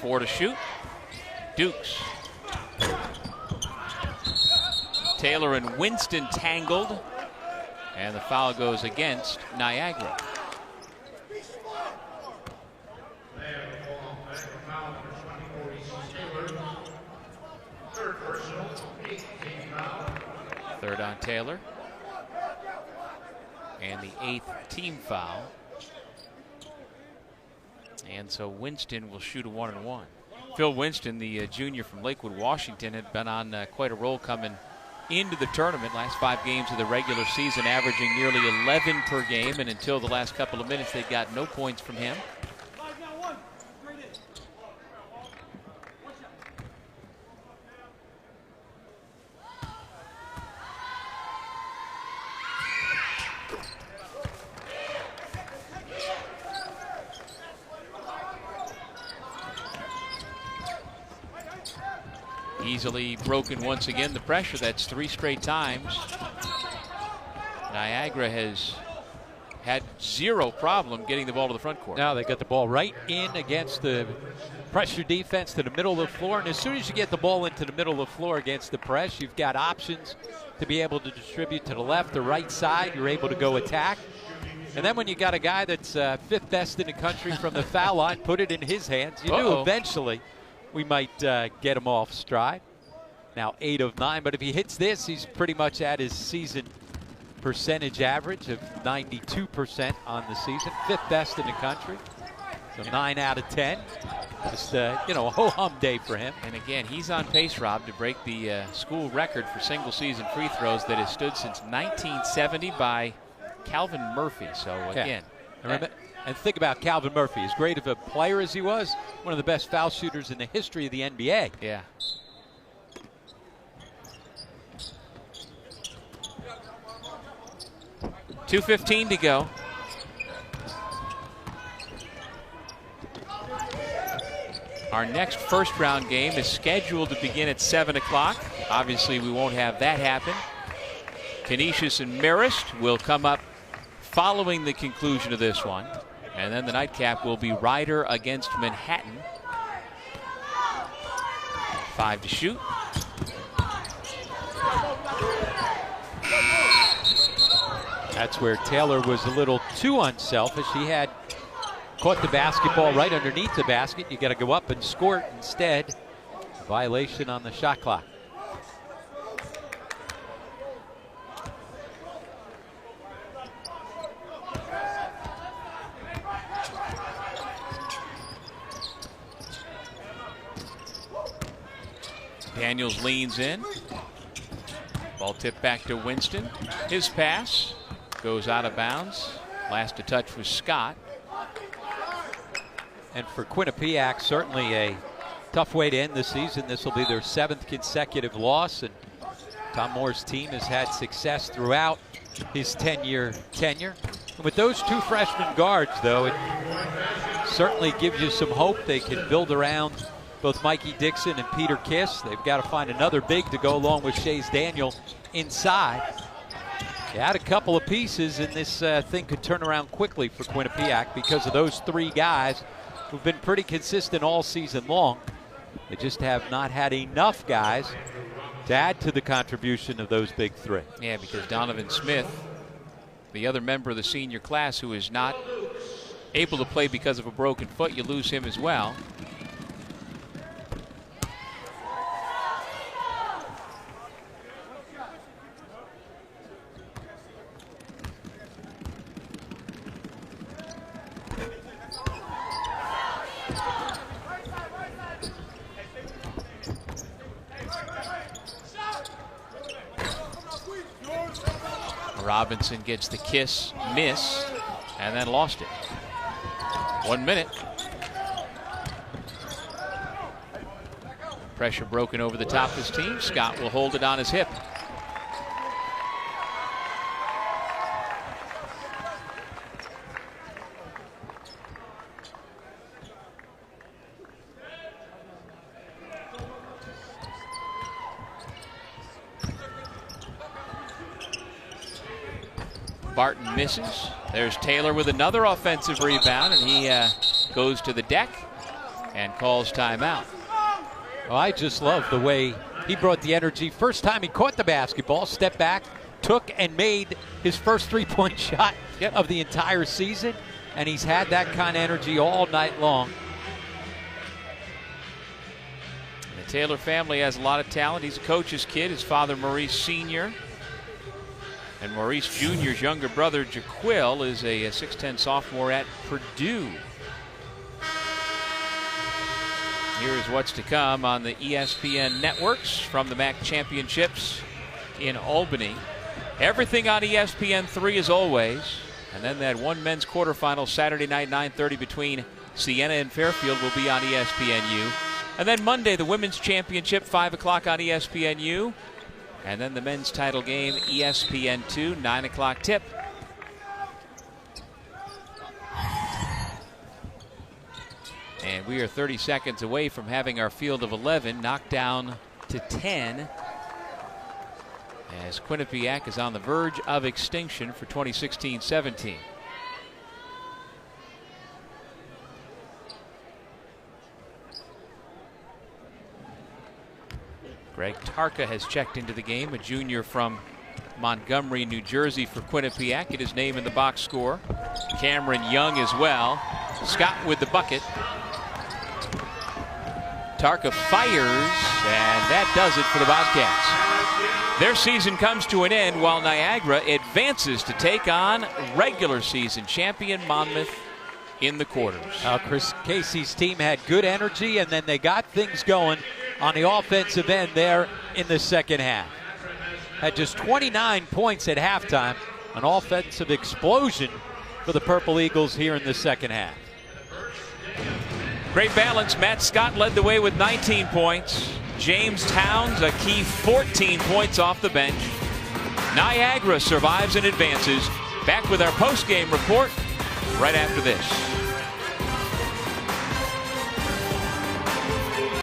Four to shoot. Dukes. Taylor and Winston tangled, and the foul goes against Niagara. Third on Taylor. And the 8th team foul. And so Winston will shoot a 1-and-1. Phil Winston, the junior from Lakewood, Washington, had been on quite a roll coming into the tournament. Last 5 games of the regular season, averaging nearly 11 per game. And until the last couple of minutes, they got no points from him. Easily broken once again. The pressure, that's 3 straight times. Niagara has had 0 problem getting the ball to the front court. Now they got the ball right in against the pressure defense to the middle of the floor. And as soon as you get the ball into the middle of the floor against the press, you've got options to be able to distribute to the left or right side. You're able to go attack. And then when you got a guy that's 5th best in the country from the foul line, put it in his hands. You knew eventually we might get him off stride. Now 8 of 9, but if he hits this, he's pretty much at his season percentage average of 92% on the season. 5th best in the country. So 9 out of 10. Just, you know, a ho-hum day for him. And again, he's on pace, Rob, to break the school record for single-season free throws that has stood since 1970 by Calvin Murphy. So, again. Yeah. And think about Calvin Murphy. As great of a player as he was, one of the best foul shooters in the history of the NBA. Yeah. .2:15 to go. Our next first-round game is scheduled to begin at 7 o'clock. Obviously, we won't have that happen. Canisius and Marist will come up following the conclusion of this one. And then the nightcap will be Ryder against Manhattan. 5 to shoot. That's where Taylor was a little too unselfish. He had caught the basketball right underneath the basket. You got to go up and score it instead. A violation on the shot clock. Daniels leans in. Ball tipped back to Winston. His pass goes out of bounds. Last to touch was Scott. And for Quinnipiac, certainly a tough way to end the season. This will be their 7th consecutive loss. And Tom Moore's team has had success throughout his 10-year tenure. And with those 2 freshman guards, though, it certainly gives you some hope they can build around both Mikey Dixon and Peter Kiss. They've got to find another big to go along with Shays Daniel inside. You add a couple of pieces, and this thing could turn around quickly for Quinnipiac because of those 3 guys who've been pretty consistent all season long. They just have not had enough guys to add to the contribution of those big 3. Yeah, because Donovan Smith, the other member of the senior class who is not able to play because of a broken foot, you lose him as well. Robinson gets the kiss, miss, and then lost it. 1 minute. Pressure broken over the top of his team. Scott will hold it on his hip. Barton misses. There's Taylor with another offensive rebound, and he goes to the deck and calls timeout. Well, I just love the way he brought the energy. First time he caught the basketball, stepped back, took and made his first 3-point shot of the entire season, and he's had that kind of energy all night long. The Taylor family has a lot of talent. He's a coach's kid. His father, Maurice Sr., and Maurice Jr.'s younger brother, Jaquil, is a 6'10 sophomore at Purdue. Here's what's to come on the ESPN networks from the MAAC Championships in Albany. Everything on ESPN3 as always. And then that one men's quarterfinal Saturday night, 9:30 between Siena and Fairfield will be on ESPNU. And then Monday, the women's championship, 5 o'clock on ESPNU. And then the men's title game, ESPN2, 9 o'clock tip. And we are 30 seconds away from having our field of 11 knocked down to 10. As Quinnipiac is on the verge of extinction for 2016-17. Greg Tarka has checked into the game, a junior from Montgomery, New Jersey for Quinnipiac. Get his name in the box score. Cameron Young as well. Scott with the bucket. Tarka fires, and that does it for the Bobcats. Their season comes to an end while Niagara advances to take on regular season champion Monmouth in the quarters. Chris Casey's team had good energy, and then they got things going on the offensive end there in the second half. Had just 29 points at halftime, an offensive explosion for the Purple Eagles here in the second half. Great balance. Matt Scott led the way with 19 points. James Towns, a key 14 points off the bench. Niagara survives and advances. Back with our post-game report right after this.